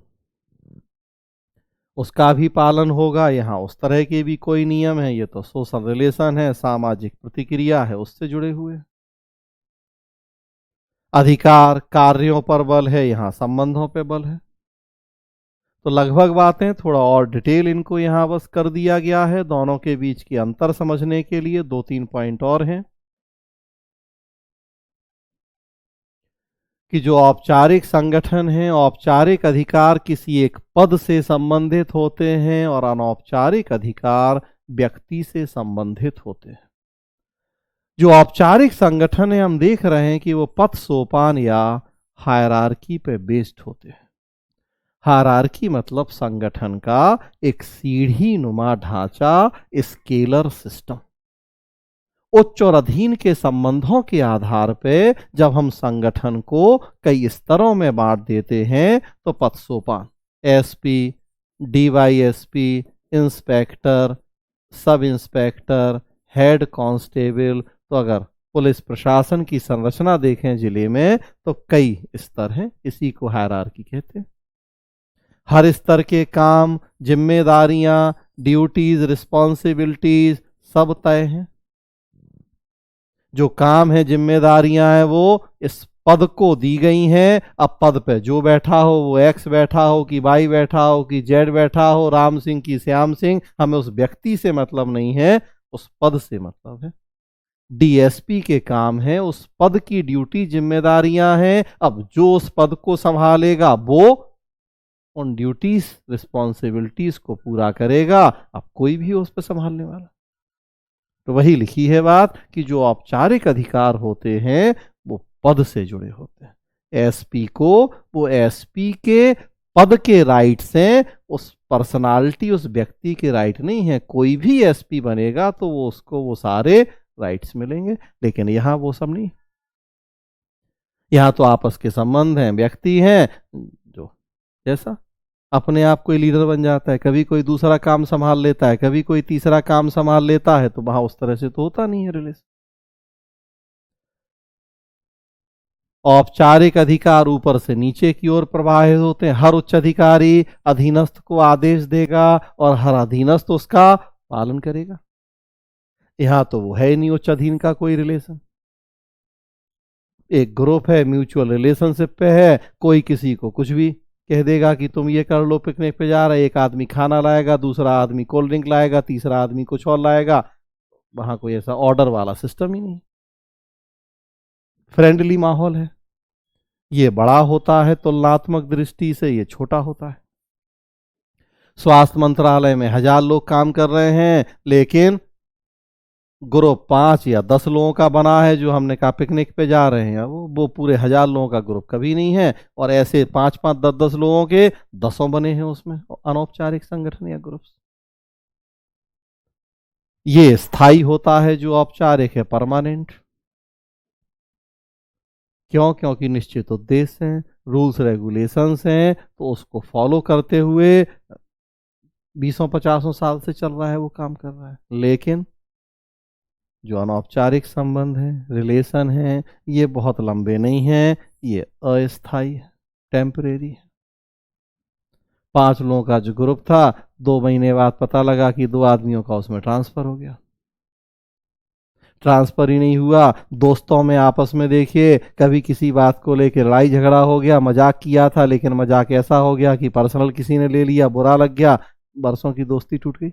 उसका भी पालन होगा। यहाँ उस तरह के भी कोई नियम है, ये तो सोशल रिलेशन है, सामाजिक प्रतिक्रिया है, उससे जुड़े हुए। अधिकार कार्यों पर बल है, यहाँ संबंधों पे बल है। तो लगभग बातें थोड़ा और डिटेल इनको यहाँ बस कर दिया गया है, दोनों के बीच की अंतर समझने के लिए 2-3 पॉइंट और हैं कि जो औपचारिक संगठन हैं, औपचारिक अधिकार किसी एक पद से संबंधित होते हैं और अनौपचारिक अधिकार व्यक्ति से संबंधित होते हैं। जो औपचारिक संगठन है हम देख रहे हैं कि वो पद सोपान या हायरार्की पे बेस्ड होते हैं। हायरार्की मतलब संगठन का एक सीढ़ी नुमा ढांचा, स्केलर सिस्टम। उच्च और अधीन के संबंधों के आधार पे जब हम संगठन को कई स्तरों में बांट देते हैं तो पद सोपान, SP, DYSP, inspector, sub inspector, head constable. तो अगर पुलिस प्रशासन की संरचना देखें जिले में तो कई स्तर हैं, इसी को हायरार्की कहते हैं। हर स्तर के काम, जिम्मेदारियां, ड्यूटीज, रिस्पॉन्सिबिलिटीज सब तय हैं। जो काम है, जिम्मेदारियां हैं, वो इस पद को दी गई हैं। अब पद पे जो बैठा हो, वो एक्स बैठा हो कि वाई बैठा हो कि जेड बैठा हो, राम सिंह की श्याम सिंह, हमें उस व्यक्ति से मतलब नहीं है, उस पद से मतलब है। डीएसपी के काम है, उस पद की ड्यूटी जिम्मेदारियां हैं। अब जो उस पद को संभालेगा वो उन ड्यूटीज रिस्पॉन्सिबिलिटीज को पूरा करेगा। अब कोई भी हो उस पर संभालने वाला। तो वही लिखी है बात कि जो औपचारिक अधिकार होते हैं वो पद से जुड़े होते हैं। एसपी को वो एसपी के पद के राइट्स हैं, उस पर्सनालिटी, उस व्यक्ति के राइट नहीं है। कोई भी एसपी बनेगा तो वो उसको वो सारे राइट्स मिलेंगे, लेकिन यहाँ वो सब नहीं। यहाँ तो आपस के संबंध हैं, व्यक्ति हैं, जो जैसा अपने आप कोई लीडर बन जाता है, कभी कोई दूसरा काम संभाल लेता है, कभी कोई तीसरा काम संभाल लेता है, तो वहां उस तरह से तो होता नहीं है रिलेशन। औपचारिक अधिकार ऊपर से नीचे की ओर प्रवाहित होते हैं। हर उच्च अधिकारी अधीनस्थ को आदेश देगा और हर अधीनस्थ उसका पालन करेगा। यहां तो वो है नहीं उच्च अधीन का कोई रिलेशन। एक ग्रुप है, म्यूचुअल रिलेशनशिप पे है, कोई किसी को कुछ भी कह देगा कि तुम ये कर लो, पिकनिक पे जा रहे, एक आदमी खाना लाएगा, दूसरा आदमी कोल्ड ड्रिंक लाएगा, तीसरा आदमी कुछ और लाएगा। वहां कोई ऐसा ऑर्डर वाला सिस्टम ही नहीं, फ्रेंडली माहौल है। ये बड़ा होता है तुलनात्मक दृष्टि से, ये छोटा होता है। स्वास्थ्य मंत्रालय में 1000 लोग काम कर रहे हैं, लेकिन ग्रुप 5 या 10 लोगों का बना है, जो हमने कहा पिकनिक पे जा रहे हैं, वो पूरे 1000 लोगों का ग्रुप कभी नहीं है। और ऐसे 5-5, 10-10 लोगों के 10 बने हैं उसमें अनौपचारिक संगठन या ग्रुप्स। ये स्थायी होता है, जो औपचारिक है परमानेंट। क्यों? क्योंकि निश्चित उद्देश्य हैं, रूल्स रेगुलेशंस हैं, तो उसको फॉलो करते हुए 20-50 साल से चल रहा है, वो काम कर रहा है। लेकिन जो अनौपचारिक संबंध है, रिलेशन है, ये बहुत लंबे नहीं हैं, ये अस्थायी है, टेम्परेरी है। 5 लोगों का जो ग्रुप था, 2 महीने बाद पता लगा कि 2 आदमियों का उसमें ट्रांसफर हो गया। ट्रांसफर ही नहीं हुआ, दोस्तों में आपस में देखिए कभी किसी बात को लेकर लड़ाई झगड़ा हो गया, मजाक किया था लेकिन मजाक ऐसा हो गया कि पर्सनल किसी ने ले लिया, बुरा लग गया, बरसों की दोस्ती टूट गई।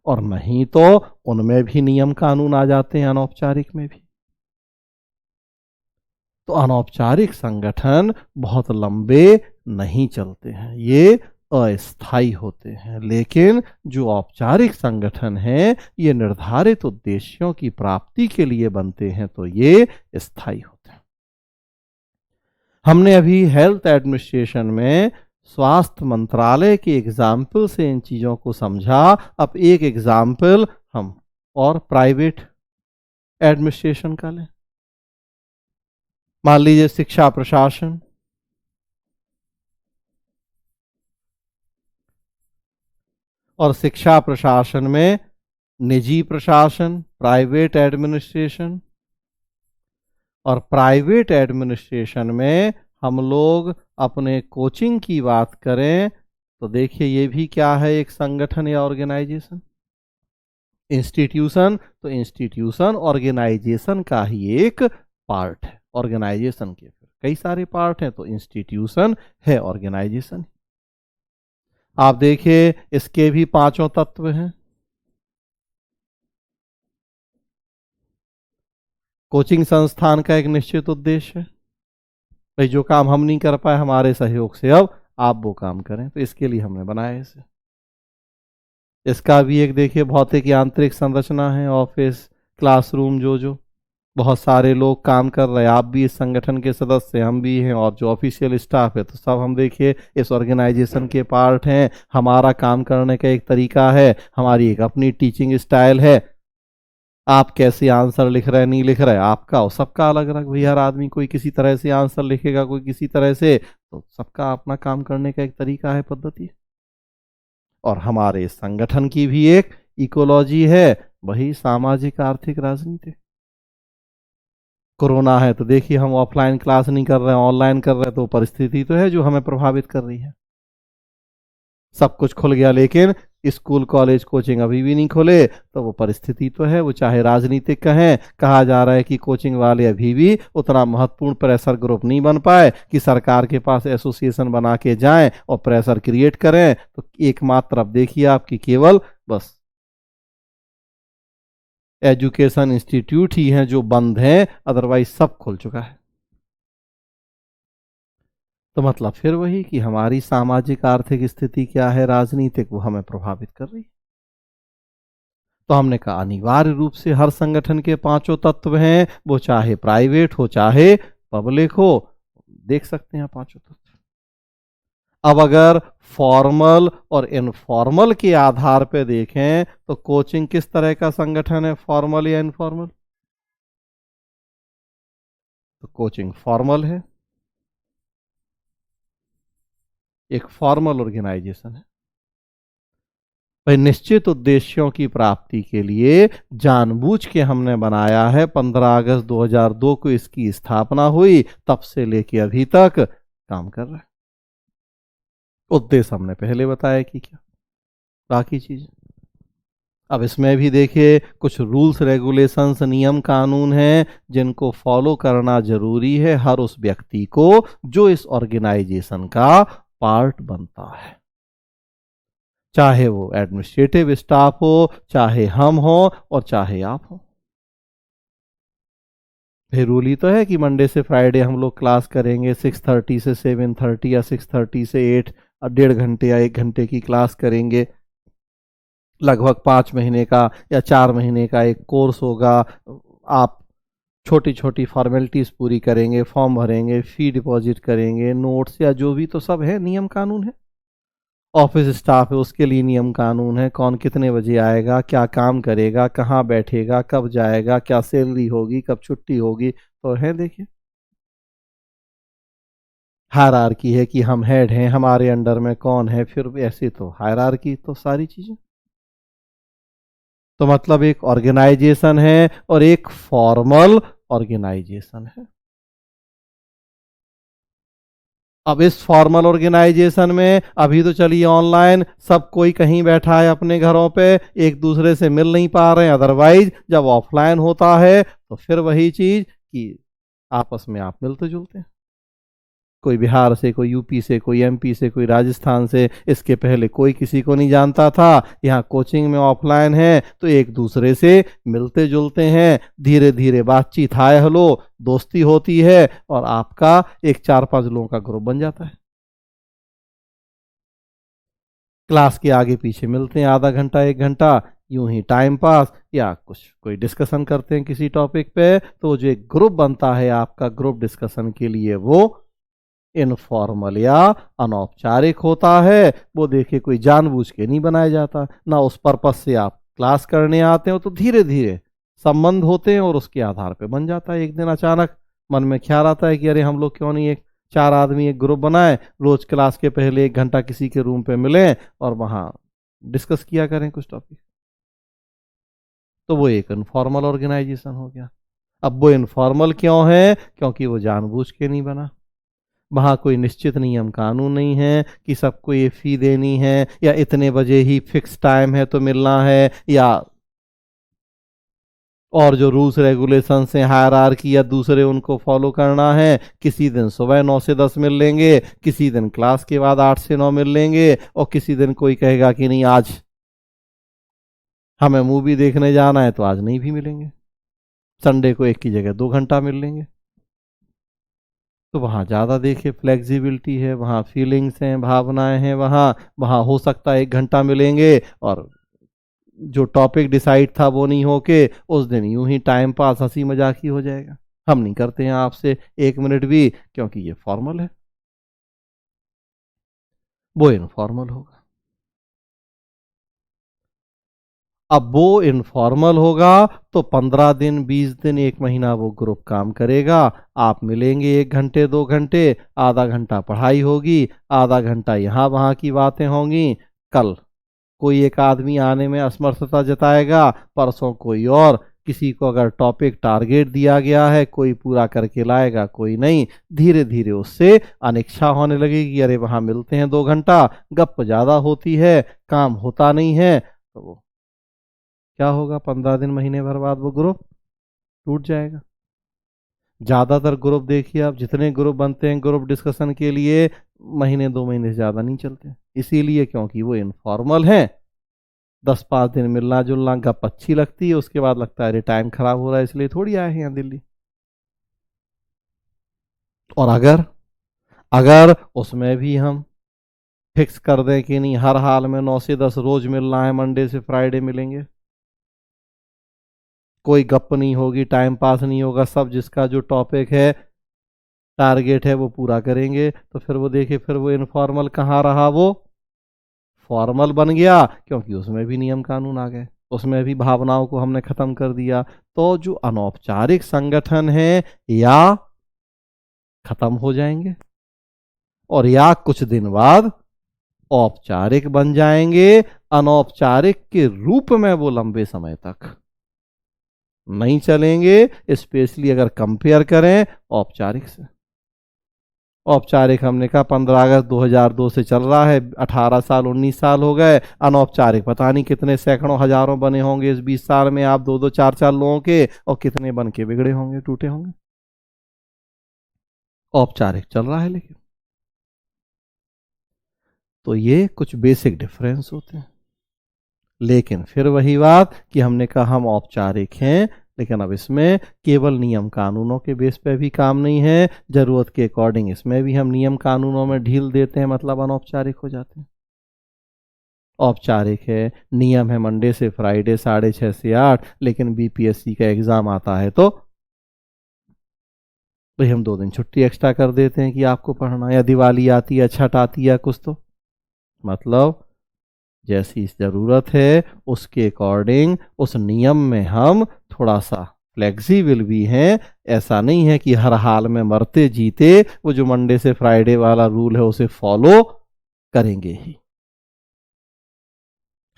और नहीं तो उनमें भी नियम कानून आ जाते हैं, अनौपचारिक में भी। तो अनौपचारिक संगठन बहुत लंबे नहीं चलते हैं, ये अस्थायी होते हैं। लेकिन जो औपचारिक संगठन है, ये निर्धारित उद्देश्यों की प्राप्ति के लिए बनते हैं, तो ये स्थायी होते हैं। हमने अभी हेल्थ एडमिनिस्ट्रेशन में स्वास्थ्य मंत्रालय के एग्जाम्पल से इन चीजों को समझा। अब एक एग्जाम्पल हम और प्राइवेट एडमिनिस्ट्रेशन का लें। मान लीजिए शिक्षा प्रशासन, और शिक्षा प्रशासन में निजी प्रशासन, प्राइवेट एडमिनिस्ट्रेशन, और प्राइवेट एडमिनिस्ट्रेशन में हम लोग अपने कोचिंग की बात करें तो देखिए ये भी क्या है, एक संगठन या ऑर्गेनाइजेशन। इंस्टीट्यूशन, तो इंस्टीट्यूशन ऑर्गेनाइजेशन का ही एक पार्ट है। ऑर्गेनाइजेशन के फिर कई सारे पार्ट हैं, तो इंस्टीट्यूशन है ऑर्गेनाइजेशन। आप देखिए इसके भी 5 तत्व हैं। कोचिंग संस्थान का एक निश्चित उद्देश्य है, भाई जो काम हम नहीं कर पाए हमारे सहयोग से अब आप वो काम करें, तो इसके लिए हमने बनाया इसे। इसका भी एक देखिए भौतिक यांत्रिक संरचना है, ऑफिस, क्लासरूम, जो बहुत सारे लोग काम कर रहे हैं, आप भी इस संगठन के सदस्य, हम भी हैं, और जो ऑफिशियल स्टाफ है, तो सब हम देखिए इस ऑर्गेनाइजेशन के पार्ट हैं। हमारा काम करने का एक तरीका है, हमारी एक अपनी टीचिंग स्टाइल है। आप कैसे आंसर लिख रहे हैं, नहीं लिख रहे, आपका और सबका अलग अलग। भाई हर आदमी कोई किसी तरह से आंसर लिखेगा, कोई किसी तरह से, तो सबका अपना काम करने का एक तरीका है, पद्धति। और हमारे संगठन की भी एक इकोलॉजी है, वही सामाजिक आर्थिक राजनीति। कोरोना है तो देखिए हम ऑफलाइन क्लास नहीं कर रहे हैं, ऑनलाइन कर रहे हैं, तो परिस्थिति तो है जो हमें प्रभावित कर रही है। सब कुछ खुल गया लेकिन स्कूल कॉलेज कोचिंग अभी भी नहीं खुले, तो वो परिस्थिति तो है, वो चाहे राजनीतिक कहें। कहा जा रहा है कि कोचिंग वाले अभी भी उतना महत्वपूर्ण प्रेशर ग्रुप नहीं बन पाए कि सरकार के पास एसोसिएशन बना के जाएं और प्रेशर क्रिएट करें। तो एकमात्र अब देखिए आपकी केवल बस एजुकेशन इंस्टीट्यूट ही हैं जो बंद हैं, अदरवाइज सब खुल चुका है। तो मतलब फिर वही कि हमारी सामाजिक आर्थिक स्थिति क्या है, राजनीतिक, वो हमें प्रभावित कर रही। तो हमने कहा अनिवार्य रूप से हर संगठन के 5 तत्व हैं, वो चाहे प्राइवेट हो चाहे पब्लिक हो। देख सकते हैं 5 तत्व। अब अगर फॉर्मल और इनफॉर्मल के आधार पर देखें तो कोचिंग किस तरह का संगठन है, फॉर्मल या इनफॉर्मल? तो कोचिंग फॉर्मल है, एक फॉर्मल ऑर्गेनाइजेशन है। भाई निश्चित उद्देश्यों की प्राप्ति के लिए जानबूझ के हमने बनाया है। 15 अगस्त 2002 को इसकी स्थापना हुई, तब से लेके अभी तक काम कर रहा है। उद्देश्य हमने पहले बताया कि क्या, बाकी चीज अब इसमें भी देखिए कुछ रूल्स रेगुलेशंस, नियम कानून हैं जिनको फॉलो करना जरूरी है हर उस व्यक्ति को जो इस ऑर्गेनाइजेशन का पार्ट बनता है, चाहे वो एडमिनिस्ट्रेटिव स्टाफ हो, चाहे हम हो और चाहे आप हो। फिर रूल ही तो है कि मंडे से फ्राइडे हम लोग क्लास करेंगे 6:30 से 7:30 या 6:30 से 8, 1.5 घंटे या 1 घंटे की क्लास करेंगे। लगभग 5 महीने का या 4 महीने का एक कोर्स होगा। आप छोटी छोटी फॉर्मेलिटीज पूरी करेंगे, फॉर्म भरेंगे, फी डिपॉजिट करेंगे, नोट्स या जो भी तो सब है, नियम कानून है। ऑफिस स्टाफ है, उसके लिए नियम कानून है, कौन कितने बजे आएगा, क्या काम करेगा, कहाँ बैठेगा, कब जाएगा, क्या सैलरी होगी, कब छुट्टी होगी, तो है। देखिए, हायरार्की है कि हम हेड हैं, हमारे अंडर में कौन है, फिर ऐसे तो हायरार्की तो सारी चीजें। तो मतलब एक ऑर्गेनाइजेशन है और एक फॉर्मल ऑर्गेनाइजेशन है। अब इस फॉर्मल ऑर्गेनाइजेशन में अभी तो चलिए ऑनलाइन, सब कोई कहीं बैठा है अपने घरों पे, एक दूसरे से मिल नहीं पा रहे हैं। अदरवाइज जब ऑफलाइन होता है तो फिर वही चीज कि आपस में आप मिलते जुलते हैं। कोई बिहार से, कोई यूपी से, कोई एमपी से, कोई राजस्थान से, इसके पहले कोई किसी को नहीं जानता था। यहाँ कोचिंग में ऑफलाइन है तो एक दूसरे से मिलते जुलते हैं, धीरे धीरे बातचीत, हाय हेलो, दोस्ती होती है और आपका एक 4-5 लोगों का ग्रुप बन जाता है। क्लास के आगे पीछे मिलते हैं, आधा घंटा 1 घंटा, यूं ही टाइम पास या कुछ कोई डिस्कशन करते हैं किसी टॉपिक पे। तो जो एक ग्रुप बनता है आपका ग्रुप डिस्कशन के लिए, वो इनफॉर्मल या अनौपचारिक होता है। वो देखिए कोई जानबूझ के नहीं बनाया जाता, ना उस पर्पस से आप क्लास करने आते हो, तो धीरे धीरे संबंध होते हैं और उसके आधार पे बन जाता है। एक दिन अचानक मन में ख्याल आता है कि अरे हम लोग क्यों नहीं एक 4 आदमी एक ग्रुप बनाए, रोज क्लास के पहले 1 घंटा किसी के रूम पे मिलें और वहाँ डिस्कस किया करें कुछ टॉपिक। तो वो एक इनफॉर्मल ऑर्गेनाइजेशन हो गया। अब वो इनफॉर्मल क्यों है? क्योंकि वो जानबूझ के नहीं बना। वहाँ कोई निश्चित नियम कानून नहीं है कि सबको ये फी देनी है या इतने बजे ही फिक्स टाइम है तो मिलना है, या और जो रूल्स रेगुलेशंस हैं हायरार्की या दूसरे उनको फॉलो करना है। किसी दिन सुबह 9 से 10 मिल लेंगे, किसी दिन क्लास के बाद 8 से 9 मिल लेंगे, और किसी दिन कोई कहेगा कि नहीं आज हमें मूवी देखने जाना है तो आज नहीं भी मिलेंगे। संडे को एक की जगह 2 घंटा मिल लेंगे। तो वहाँ ज़्यादा देखिए फ्लेक्सिबिलिटी है, वहाँ फीलिंग्स हैं, भावनाएं हैं, वहाँ वहाँ हो सकता है 1 घंटा मिलेंगे और जो टॉपिक डिसाइड था वो नहीं होके उस दिन यूं ही टाइम पास हंसी मजाक ही हो जाएगा। हम नहीं करते हैं आपसे 1 मिनट भी, क्योंकि ये फॉर्मल है। वो इनफॉर्मल होगा। अब वो इनफॉर्मल होगा तो 15 दिन, 20 दिन, 1 महीना वो ग्रुप काम करेगा। आप मिलेंगे 1 घंटे 2 घंटे, आधा घंटा पढ़ाई होगी, आधा घंटा यहाँ वहाँ की बातें होंगी। कल कोई एक आदमी आने में असमर्थता जताएगा, परसों कोई और। किसी को अगर टॉपिक टारगेट दिया गया है, कोई पूरा करके लाएगा, कोई नहीं। धीरे धीरे उससे अनिच्छा होने लगेगी, अरे वहां मिलते हैं 2 घंटा, गप ज्यादा होती है, काम होता नहीं है। तो वो क्या होगा, 15 दिन महीने भर बाद वो ग्रुप टूट जाएगा। ज्यादातर ग्रुप देखिए आप, जितने ग्रुप बनते हैं ग्रुप डिस्कशन के लिए, महीने 2 महीने से ज्यादा नहीं चलते। इसीलिए क्योंकि वो इनफॉर्मल है। 10-5 दिन मिलना जुलना, गप अच्छी लगती है, उसके बाद लगता है अरे टाइम खराब हो रहा है इसलिए थोड़ी आए हैं यहाँ दिल्ली। और अगर अगर उसमें भी हम फिक्स कर दें कि नहीं हर हाल में 9 से 10 रोज मिलना है, मंडे से फ्राइडे मिलेंगे, कोई गप नहीं होगी, टाइम पास नहीं होगा, सब जिसका जो टॉपिक है टारगेट है वो पूरा करेंगे, तो फिर वो देखिए फिर वो इनफॉर्मल कहाँ रहा, वो फॉर्मल बन गया। क्योंकि उसमें भी नियम कानून आ गए, उसमें भी भावनाओं को हमने खत्म कर दिया। तो जो अनौपचारिक संगठन है या खत्म हो जाएंगे और या कुछ दिन बाद औपचारिक बन जाएंगे। अनौपचारिक के रूप में वो लंबे समय तक नहीं चलेंगे, स्पेशली अगर कंपेयर करें औपचारिक से। औपचारिक हमने कहा 15 अगस्त 2002 से चल रहा है, 18 साल 19 साल हो गए। अनौपचारिक पता नहीं कितने सैकड़ों हजारों बने होंगे इस 20 साल में, आप 2-2 4-4 लोगों के, और कितने बन के बिगड़े होंगे, टूटे होंगे। औपचारिक चल रहा है लेकिन। तो ये कुछ बेसिक डिफरेंस होते हैं। लेकिन फिर वही बात कि हमने कहा हम औपचारिक हैं, लेकिन अब इसमें केवल नियम कानूनों के बेस पे भी काम नहीं है, जरूरत के अकॉर्डिंग इसमें भी हम नियम कानूनों में ढील देते हैं, मतलब अनौपचारिक हो जाते हैं। औपचारिक है, नियम है मंडे से फ्राइडे 6:30 से 8, लेकिन बीपीएससी का एग्जाम आता है तो भाई हम 2 दिन छुट्टी एक्स्ट्रा कर देते हैं कि आपको पढ़ना, या दिवाली आती है, छठ आती है, कुछ तो मतलब जैसी ज़रूरत है उसके अकॉर्डिंग उस नियम में हम थोड़ा सा फ्लेक्सिबल भी हैं। ऐसा नहीं है कि हर हाल में मरते जीते वो जो मंडे से फ्राइडे वाला रूल है उसे फॉलो करेंगे ही।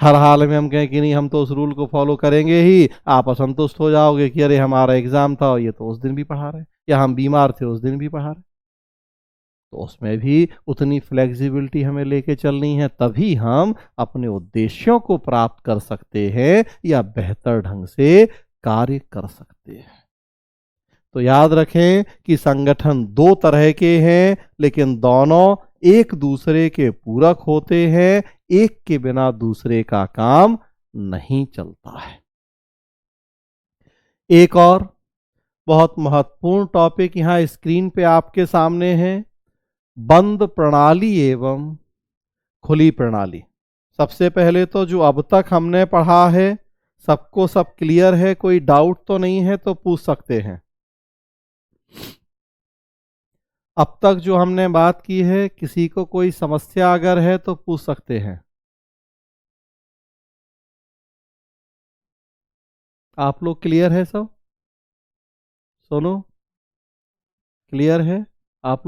हर हाल में हम कहें कि नहीं हम तो उस रूल को फॉलो करेंगे ही, आप असंतुष्ट हो जाओगे कि अरे हमारा एग्जाम था और ये तो उस दिन भी पढ़ा रहे, या हम बीमार थे उस दिन भी पढ़ा रहे। तो उसमें भी उतनी फ्लेक्सिबिलिटी हमें लेके चलनी है, तभी हम अपने उद्देश्यों को प्राप्त कर सकते हैं या बेहतर ढंग से कार्य कर सकते हैं। तो याद रखें कि संगठन 2 तरह के हैं, लेकिन दोनों एक दूसरे के पूरक होते हैं। एक के बिना दूसरे का काम नहीं चलता है। एक और बहुत महत्वपूर्ण टॉपिक यहां स्क्रीन पे आपके सामने है, बंद प्रणाली एवं खुली प्रणाली। सबसे पहले तो जो अब तक हमने पढ़ा है सबको सब क्लियर है, कोई डाउट तो नहीं है तो पूछ सकते हैं। अब तक जो हमने बात की है किसी को कोई समस्या अगर है तो पूछ सकते हैं। आप लोग क्लियर है सब? सोनू क्लियर है? आप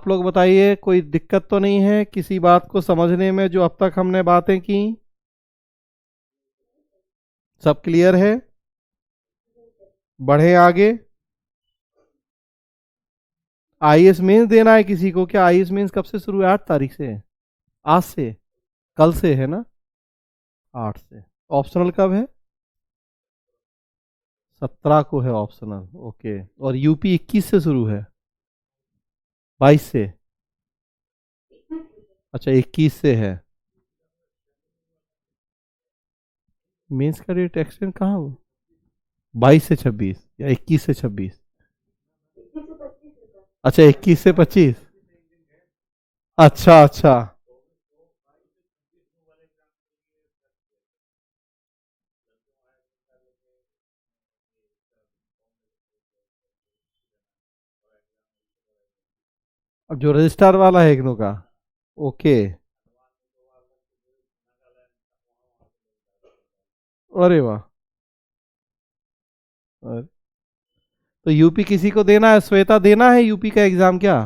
लोग बताइए, कोई दिक्कत तो नहीं है किसी बात को समझने में जो अब तक हमने बातें की? सब क्लियर है? बढ़े आगे। आईएएस मेंस देना है किसी को क्या? आईएएस मेंस कब से शुरू है? 8 तारीख से? आज से? कल से है ना? 8 से। ऑप्शनल कब है? 17 को है ऑप्शनल। ओके। और यूपी 21 से शुरू है? 22 से? अच्छा 21 से है। मेंस का डेट एक्सटेंड कहाँ हुआ? 22 से 26 या 21 से 26? अच्छा 21 से 25। अच्छा अच्छा। अब जो रजिस्ट्रार वाला है इग्नू का। ओके। अरे वाह। अरे, तो यूपी किसी को देना है? श्वेता देना है यूपी का एग्जाम क्या?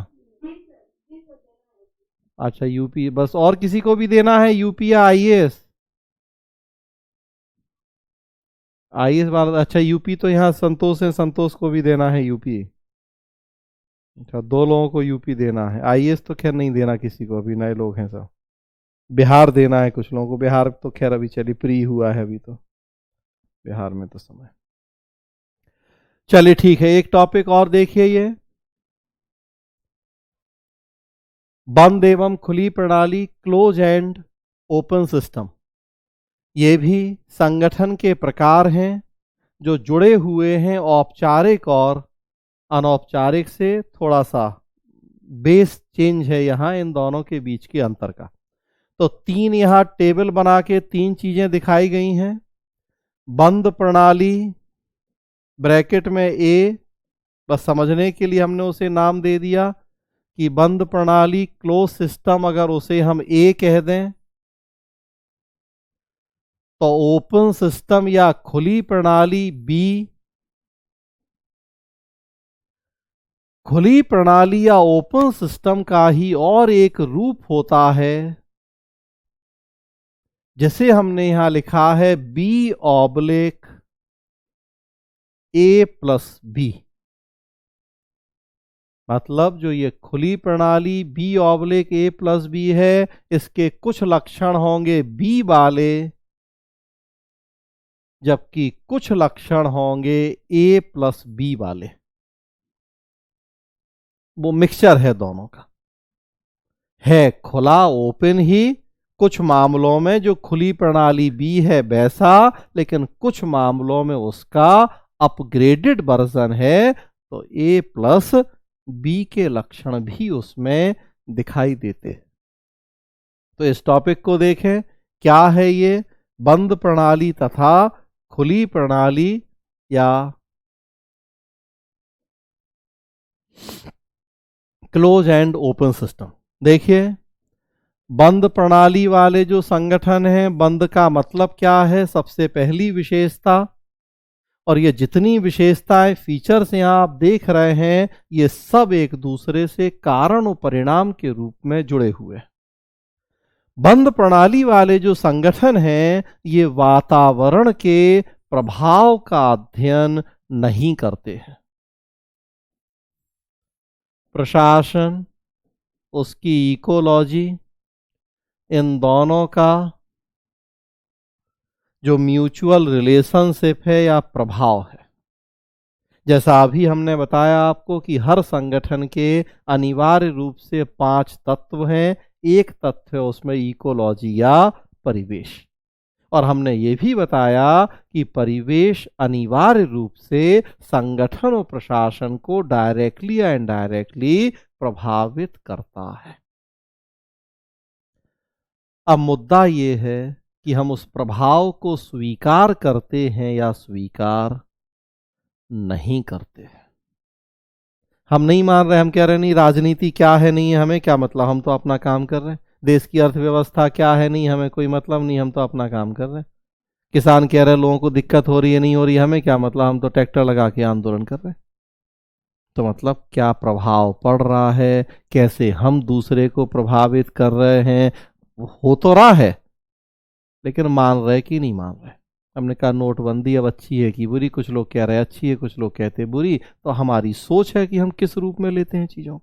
अच्छा यूपी बस, और किसी को भी देना है यूपी या आईएएस? आईएएस वाला अच्छा, यूपी तो यहाँ संतोष है, संतोष को भी देना है यूपी। अच्छा 2 लोगों को यूपी देना है, आईएएस तो खैर नहीं देना किसी को, अभी नए लोग हैं सब। बिहार देना है कुछ लोगों को, बिहार तो खैर अभी चलिए प्री हुआ है अभी तो, बिहार में तो समय। चलिए ठीक है, एक टॉपिक और देखिए, ये बंद एवं खुली प्रणाली, क्लोज एंड ओपन सिस्टम। ये भी संगठन के प्रकार हैं जो जुड़े हुए हैं औपचारिक और अनौपचारिक से। थोड़ा सा बेस चेंज है यहाँ इन दोनों के बीच के अंतर का। तो 3 यहाँ टेबल बना के 3 चीजें दिखाई गई हैं। बंद प्रणाली ब्रैकेट में ए, बस समझने के लिए हमने उसे नाम दे दिया कि बंद प्रणाली क्लोज सिस्टम, अगर उसे हम ए कह दें तो ओपन सिस्टम या खुली प्रणाली बी। खुली प्रणाली या ओपन सिस्टम का ही और एक रूप होता है जिसे हमने यहां लिखा है B/A+B। मतलब जो ये खुली प्रणाली B/A+B है, इसके कुछ लक्षण होंगे बी वाले, जबकि कुछ लक्षण होंगे A+B वाले। वो मिक्सचर है दोनों का, है खुला ओपन ही कुछ मामलों में जो खुली प्रणाली बी है वैसा, लेकिन कुछ मामलों में उसका अपग्रेडेड वर्जन है, तो A+B के लक्षण भी उसमें दिखाई देते हैं। तो इस टॉपिक को देखें, क्या है ये बंद प्रणाली तथा खुली प्रणाली या क्लोज एंड ओपन सिस्टम। देखिए, बंद प्रणाली वाले जो संगठन हैं, बंद का मतलब क्या है? सबसे पहली विशेषता, और ये जितनी विशेषताएं फीचर्स यहां आप देख रहे हैं, ये सब एक दूसरे से कारण और परिणाम के रूप में जुड़े हुए हैं। बंद प्रणाली वाले जो संगठन हैं, ये वातावरण के प्रभाव का अध्ययन नहीं करते हैं। प्रशासन, उसकी इकोलॉजी, इन दोनों का जो म्यूचुअल रिलेशनशिप है या प्रभाव है, जैसा अभी हमने बताया आपको कि हर संगठन के अनिवार्य रूप से 5 तत्व हैं। एक तत्व है उसमें इकोलॉजी या परिवेश, और हमने ये भी बताया कि परिवेश अनिवार्य रूप से संगठन और प्रशासन को डायरेक्टली या इनडायरेक्टली प्रभावित करता है। अब मुद्दा ये है कि हम उस प्रभाव को स्वीकार करते हैं या स्वीकार नहीं करते हैं। हम नहीं मान रहे, हम कह रहे नहीं राजनीति क्या है, नहीं है हमें क्या मतलब, हम तो अपना काम कर रहे हैं। देश की अर्थव्यवस्था क्या है, नहीं हमें कोई मतलब नहीं, हम तो अपना काम कर रहे हैं। किसान कह रहे लोगों को दिक्कत हो रही है, नहीं हो रही है, हमें क्या मतलब, हम तो ट्रैक्टर लगा के आंदोलन कर रहे हैं। तो मतलब क्या प्रभाव पड़ रहा है, कैसे हम दूसरे को प्रभावित कर रहे हैं, हो तो रहा है, लेकिन मान रहे कि नहीं मान रहे। हमने कहा नोटबंदी अब अच्छी है कि बुरी, कुछ लोग कह रहे हैं अच्छी है, कुछ लोग कहते हैं बुरी। तो हमारी सोच है कि हम किस रूप में लेते हैं चीजों।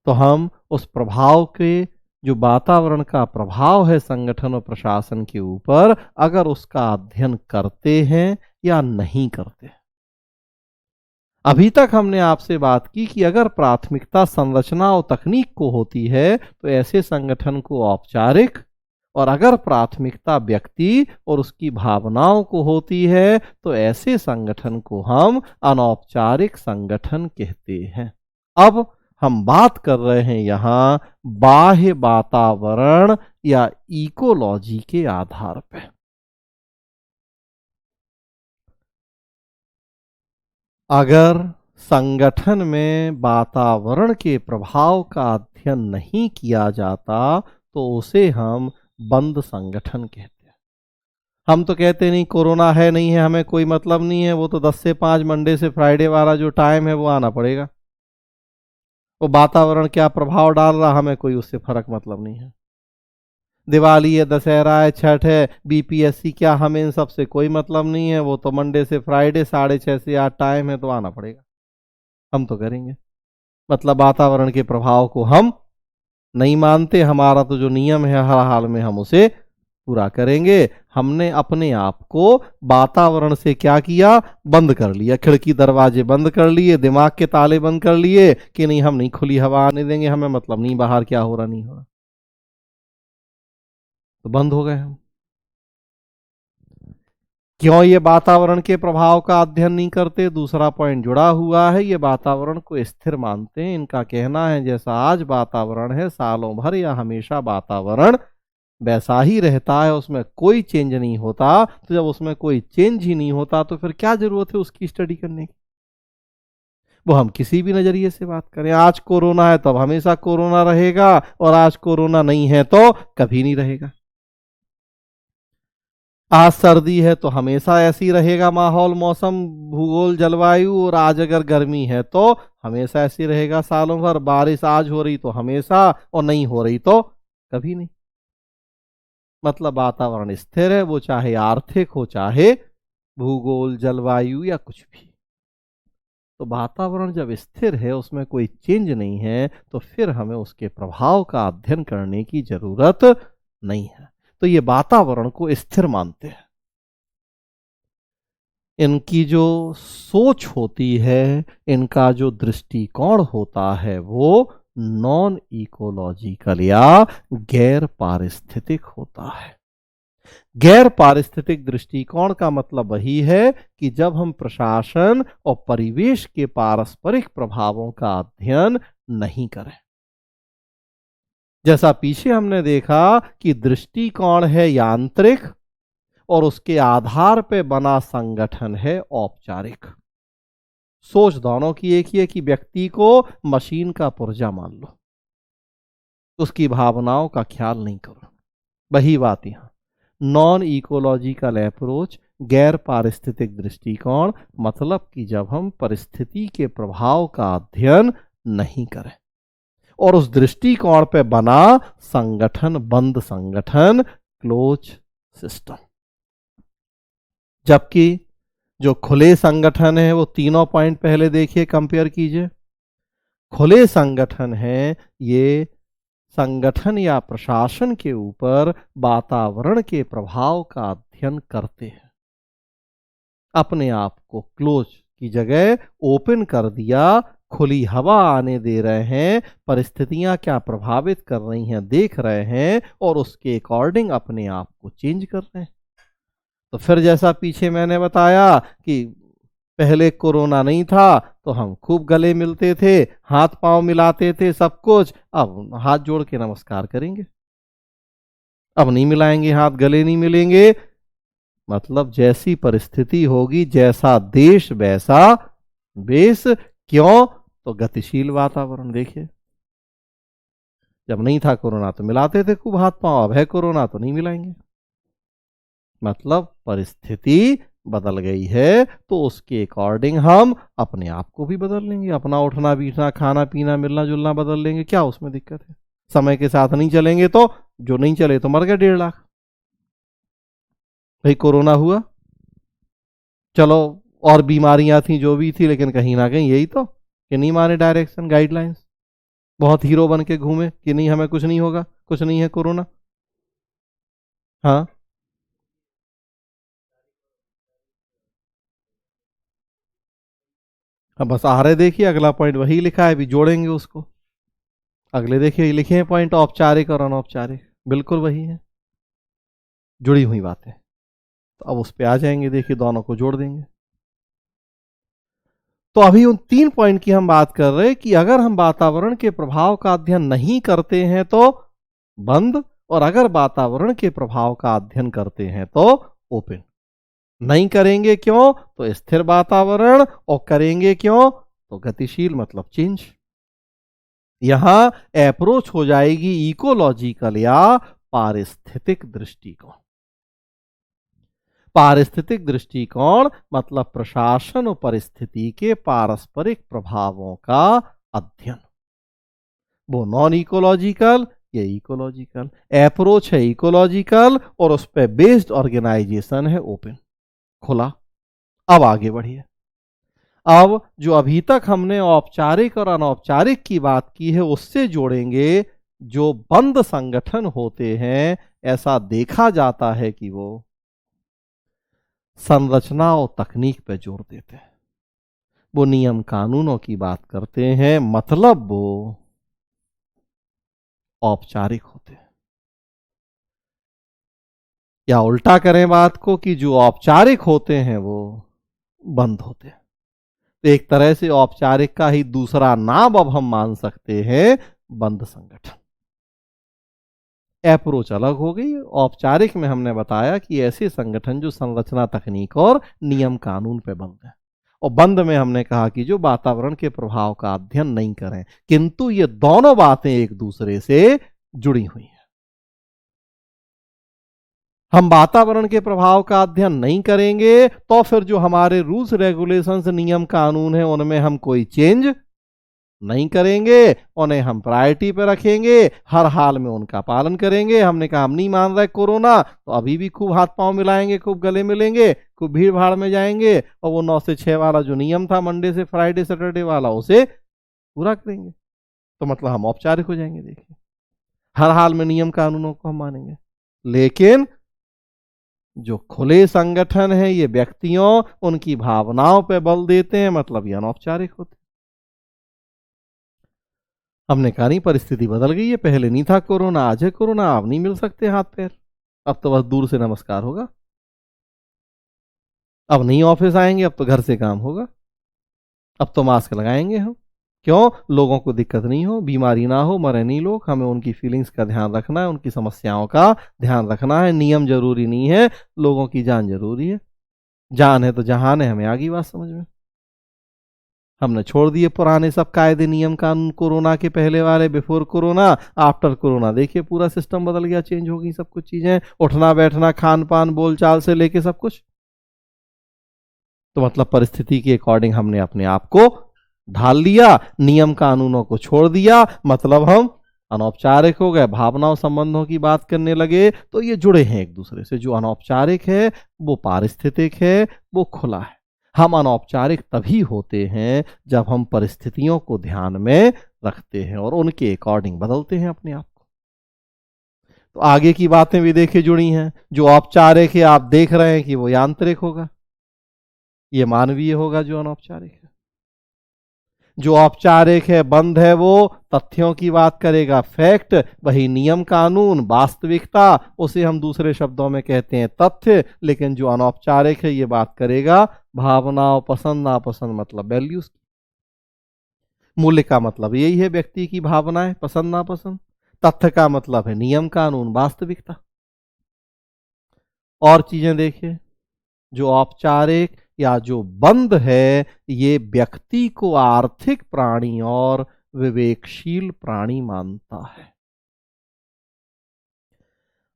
तो हम उस प्रभाव के, जो वातावरण का प्रभाव है संगठन और प्रशासन के ऊपर, अगर उसका अध्ययन करते हैं या नहीं करते। अभी तक हमने आपसे बात की कि अगर प्राथमिकता संरचना और तकनीक को होती है तो ऐसे संगठन को औपचारिक, और अगर प्राथमिकता व्यक्ति और उसकी भावनाओं को होती है तो ऐसे संगठन को हम अनौपचारिक संगठन कहते हैं। अब हम बात कर रहे हैं यहां बाह्य वातावरण या इकोलॉजी के आधार पर। अगर संगठन में वातावरण के प्रभाव का अध्ययन नहीं किया जाता तो उसे हम बंद संगठन कहते हैं। हम तो कहते नहीं कोरोना है नहीं है हमें कोई मतलब नहीं है, वो तो 10 से 5 मंडे से फ्राइडे वाला जो टाइम है वो आना पड़ेगा। वो वातावरण क्या प्रभाव डाल रहा, हमें कोई उससे फर्क मतलब नहीं है। दिवाली है, दशहरा है, छठ है, बीपीएससी क्या, हमें इन सब से कोई मतलब नहीं है। वो तो मंडे से फ्राइडे 6:30 से 8 टाइम है तो आना पड़ेगा, हम तो करेंगे। मतलब वातावरण के प्रभाव को हम नहीं मानते, हमारा तो जो नियम है हर हाल में हम उसे पूरा करेंगे। हमने अपने आप को वातावरण से क्या किया, बंद कर लिया, खिड़की दरवाजे बंद कर लिए, दिमाग के ताले बंद कर लिए कि नहीं हम नहीं खुली हवा आने देंगे, हमें मतलब नहीं बाहर क्या हो रहा नहीं हो रहा, तो बंद हो गए हम। क्यों ये वातावरण के प्रभाव का अध्ययन नहीं करते? दूसरा पॉइंट जुड़ा हुआ है, ये वातावरण को स्थिर मानते हैं। इनका कहना है जैसा आज वातावरण है सालों भर या हमेशा वातावरण वैसा ही रहता है, उसमें कोई चेंज नहीं होता। तो जब उसमें कोई चेंज ही नहीं होता तो फिर क्या जरूरत है उसकी स्टडी करने की? वो हम किसी भी नजरिए से बात करें, आज कोरोना है तब हमेशा कोरोना रहेगा, और आज कोरोना नहीं है तो कभी नहीं रहेगा। आज सर्दी है तो हमेशा ऐसी रहेगा माहौल, मौसम, भूगोल, जलवायु, और आज अगर गर्मी है तो हमेशा ऐसी रहेगा सालों भर। बारिश आज हो रही तो हमेशा, और नहीं हो रही तो कभी नहीं। मतलब वातावरण स्थिर है, वो चाहे आर्थिक हो चाहे भूगोल, जलवायु या कुछ भी। तो वातावरण जब स्थिर है, उसमें कोई चेंज नहीं है, तो फिर हमें उसके प्रभाव का अध्ययन करने की जरूरत नहीं है। तो ये वातावरण को स्थिर मानते हैं। इनकी जो सोच होती है, इनका जो दृष्टिकोण होता है, वो नॉन इकोलॉजिकल या गैर पारिस्थितिक होता है। गैर पारिस्थितिक दृष्टिकोण का मतलब वही है कि जब हम प्रशासन और परिवेश के पारस्परिक प्रभावों का अध्ययन नहीं करें। जैसा पीछे हमने देखा कि दृष्टिकोण है यांत्रिक और उसके आधार पे बना संगठन है औपचारिक। सोच दोनों की एक ही है कि व्यक्ति को मशीन का पुर्जा मान लो, उसकी भावनाओं का ख्याल नहीं करो। वही बात यहां नॉन इकोलॉजिकल अप्रोच, गैर पारिस्थितिक दृष्टिकोण, मतलब कि जब हम परिस्थिति के प्रभाव का अध्ययन नहीं करें और उस दृष्टिकोण पे बना संगठन, बंद संगठन, क्लोज सिस्टम। जबकि जो खुले संगठन है वो तीनों पॉइंट पहले देखिए, कंपेयर कीजिए। खुले संगठन है ये संगठन या प्रशासन के ऊपर वातावरण के प्रभाव का अध्ययन करते हैं। अपने आप को क्लोज की जगह ओपन कर दिया, खुली हवा आने दे रहे हैं, परिस्थितियां क्या प्रभावित कर रही हैं देख रहे हैं और उसके अकॉर्डिंग अपने आप को चेंज कर रहे हैं। तो फिर जैसा पीछे मैंने बताया कि पहले कोरोना नहीं था तो हम खूब गले मिलते थे, हाथ पांव मिलाते थे, सब कुछ। अब हाथ जोड़ के नमस्कार करेंगे, अब नहीं मिलाएंगे हाथ, गले नहीं मिलेंगे। मतलब जैसी परिस्थिति होगी, जैसा देश वैसा वेश। क्यों? तो गतिशील वातावरण। देखिए, जब नहीं था कोरोना तो मिलाते थे खूब हाथ पांव, अब है कोरोना तो नहीं मिलाएंगे। मतलब परिस्थिति बदल गई है तो उसके अकॉर्डिंग हम अपने आप को भी बदल लेंगे, अपना उठना बैठना, खाना पीना, मिलना जुलना बदल लेंगे। क्या उसमें दिक्कत है? समय के साथ नहीं चलेंगे तो जो नहीं चले तो मर गए 1.5 लाख। भाई कोरोना हुआ, चलो और बीमारियां थी जो भी थी, लेकिन कहीं ना कहीं यही तो कि नहीं माने डायरेक्शन, गाइडलाइंस, बहुत हीरो बन के घूमे कि नहीं हमें कुछ नहीं होगा, कुछ नहीं है कोरोना। हाँ, अब बस आ रहे, देखिए अगला पॉइंट वही लिखा है, अभी जोड़ेंगे उसको। अगले देखिए लिखे हैं पॉइंट, औपचारिक और अनौपचारिक, बिल्कुल वही है, जुड़ी हुई बातें। तो अब उस पे आ जाएंगे, देखिए दोनों को जोड़ देंगे। तो अभी उन 3 पॉइंट की हम बात कर रहे हैं कि अगर हम वातावरण के प्रभाव का अध्ययन नहीं करते हैं तो बंद, और अगर वातावरण के प्रभाव का अध्ययन करते हैं तो ओपन। नहीं करेंगे क्यों? तो स्थिर वातावरण, और करेंगे क्यों? तो गतिशील, मतलब चेंज। यहां अप्रोच हो जाएगी इकोलॉजिकल या पारिस्थितिक दृष्टिकोण। पारिस्थितिक दृष्टिकोण मतलब प्रशासन और परिस्थिति के पारस्परिक प्रभावों का अध्ययन। वो नॉन इकोलॉजिकल, ये इकोलॉजिकल। अप्रोच है इकोलॉजिकल और उस पर बेस्ड ऑर्गेनाइजेशन है ओपन, खुला। अब आगे बढ़िए। अब जो अभी तक हमने औपचारिक और अनौपचारिक की बात की है उससे जोड़ेंगे। जो बंद संगठन होते हैं, ऐसा देखा जाता है कि वो संरचना और तकनीक पे जोर देते हैं, वो नियम कानूनों की बात करते हैं, मतलब वो औपचारिक होते हैं। या उल्टा करें बात को कि जो औपचारिक होते हैं वो बंद होते हैं। तो एक तरह से औपचारिक का ही दूसरा नाम अब हम मान सकते हैं बंद संगठन। अप्रोच अलग हो गई। औपचारिक में हमने बताया कि ऐसे संगठन जो संरचना, तकनीक और नियम कानून पे बंद है, और बंद में हमने कहा कि जो वातावरण के प्रभाव का अध्ययन नहीं करें। किंतु ये दोनों बातें एक दूसरे से जुड़ी हुई हैं। हम वातावरण के प्रभाव का अध्ययन नहीं करेंगे तो फिर जो हमारे रूल्स, रेगुलेशंस, नियम कानून है उनमें हम कोई चेंज नहीं करेंगे, उन्हें हम प्रायोरिटी पे रखेंगे, हर हाल में उनका पालन करेंगे। हमने कहा हम नहीं मान रहे कोरोना, तो अभी भी खूब हाथ पांव मिलाएंगे, खूब गले मिलेंगे, खूब भीड़ भाड़ में जाएंगे, और वो 9 से 6 वाला जो नियम था, मंडे से फ्राइडे सैटरडे वाला, उसे पूरा करेंगे। तो मतलब हम औपचारिक हो जाएंगे। देखिए, हर हाल में नियम कानूनों को हम मानेंगे। लेकिन जो खुले संगठन है, ये व्यक्तियों, उनकी भावनाओं पे बल देते हैं, मतलब ये अनौपचारिक होते हैं। हमने कहा नहीं, परिस्थिति बदल गई है, पहले नहीं था कोरोना, आज है कोरोना, अब नहीं मिल सकते हाथ पैर, अब तो बस दूर से नमस्कार होगा। अब नहीं ऑफिस आएंगे, अब तो घर से काम होगा, अब तो मास्क लगाएंगे हम, क्यों? लोगों को दिक्कत नहीं हो, बीमारी ना हो, मरे नहीं लोग। हमें उनकी फीलिंग्स का ध्यान रखना है, उनकी समस्याओं का ध्यान रखना है। नियम जरूरी नहीं है, लोगों की जान जरूरी है। जान है तो जहान है, हमें आ गई बात समझ में। हमने छोड़ दिए पुराने सब कायदे नियम कानून, कोरोना के पहले वाले, बिफोर कोरोना, आफ्टर कोरोना। देखिए पूरा सिस्टम बदल गया, चेंज हो गई सब कुछ चीजें, उठना बैठना, खान पान, बोलचाल से लेके सब कुछ। तो मतलब परिस्थिति के अकॉर्डिंग हमने अपने आप को ढाल लिया, नियम कानूनों को छोड़ दिया, मतलब हम अनौपचारिक हो गए, भावनाओं संबंधों की बात करने लगे। तो ये जुड़े हैं एक दूसरे से। जो अनौपचारिक है वो पारिस्थितिक है, वो खुला है। हम अनौपचारिक तभी होते हैं जब हम परिस्थितियों को ध्यान में रखते हैं और उनके अकॉर्डिंग बदलते हैं अपने आप को। तो आगे की बातें भी देखिए जुड़ी हैं। जो औपचारिक है आप देख रहे हैं कि वो यांत्रिक होगा, ये मानवीय होगा। जो अनौपचारिक है, जो औपचारिक है, बंद है, वो तथ्यों की बात करेगा, फैक्ट। वही नियम कानून, वास्तविकता, उसे हम दूसरे शब्दों में कहते हैं तथ्य। लेकिन जो अनौपचारिक है ये बात करेगा भावनाओं, पसंद नापसंद, मतलब वैल्यूज। मूल्य का मतलब यही है व्यक्ति की भावनाएं, पसंद नापसंद। तथ्य का मतलब है नियम कानून, वास्तविकता। और चीजें देखिए, जो औपचारिक या जो बंद है ये व्यक्ति को आर्थिक प्राणी और विवेकशील प्राणी मानता है।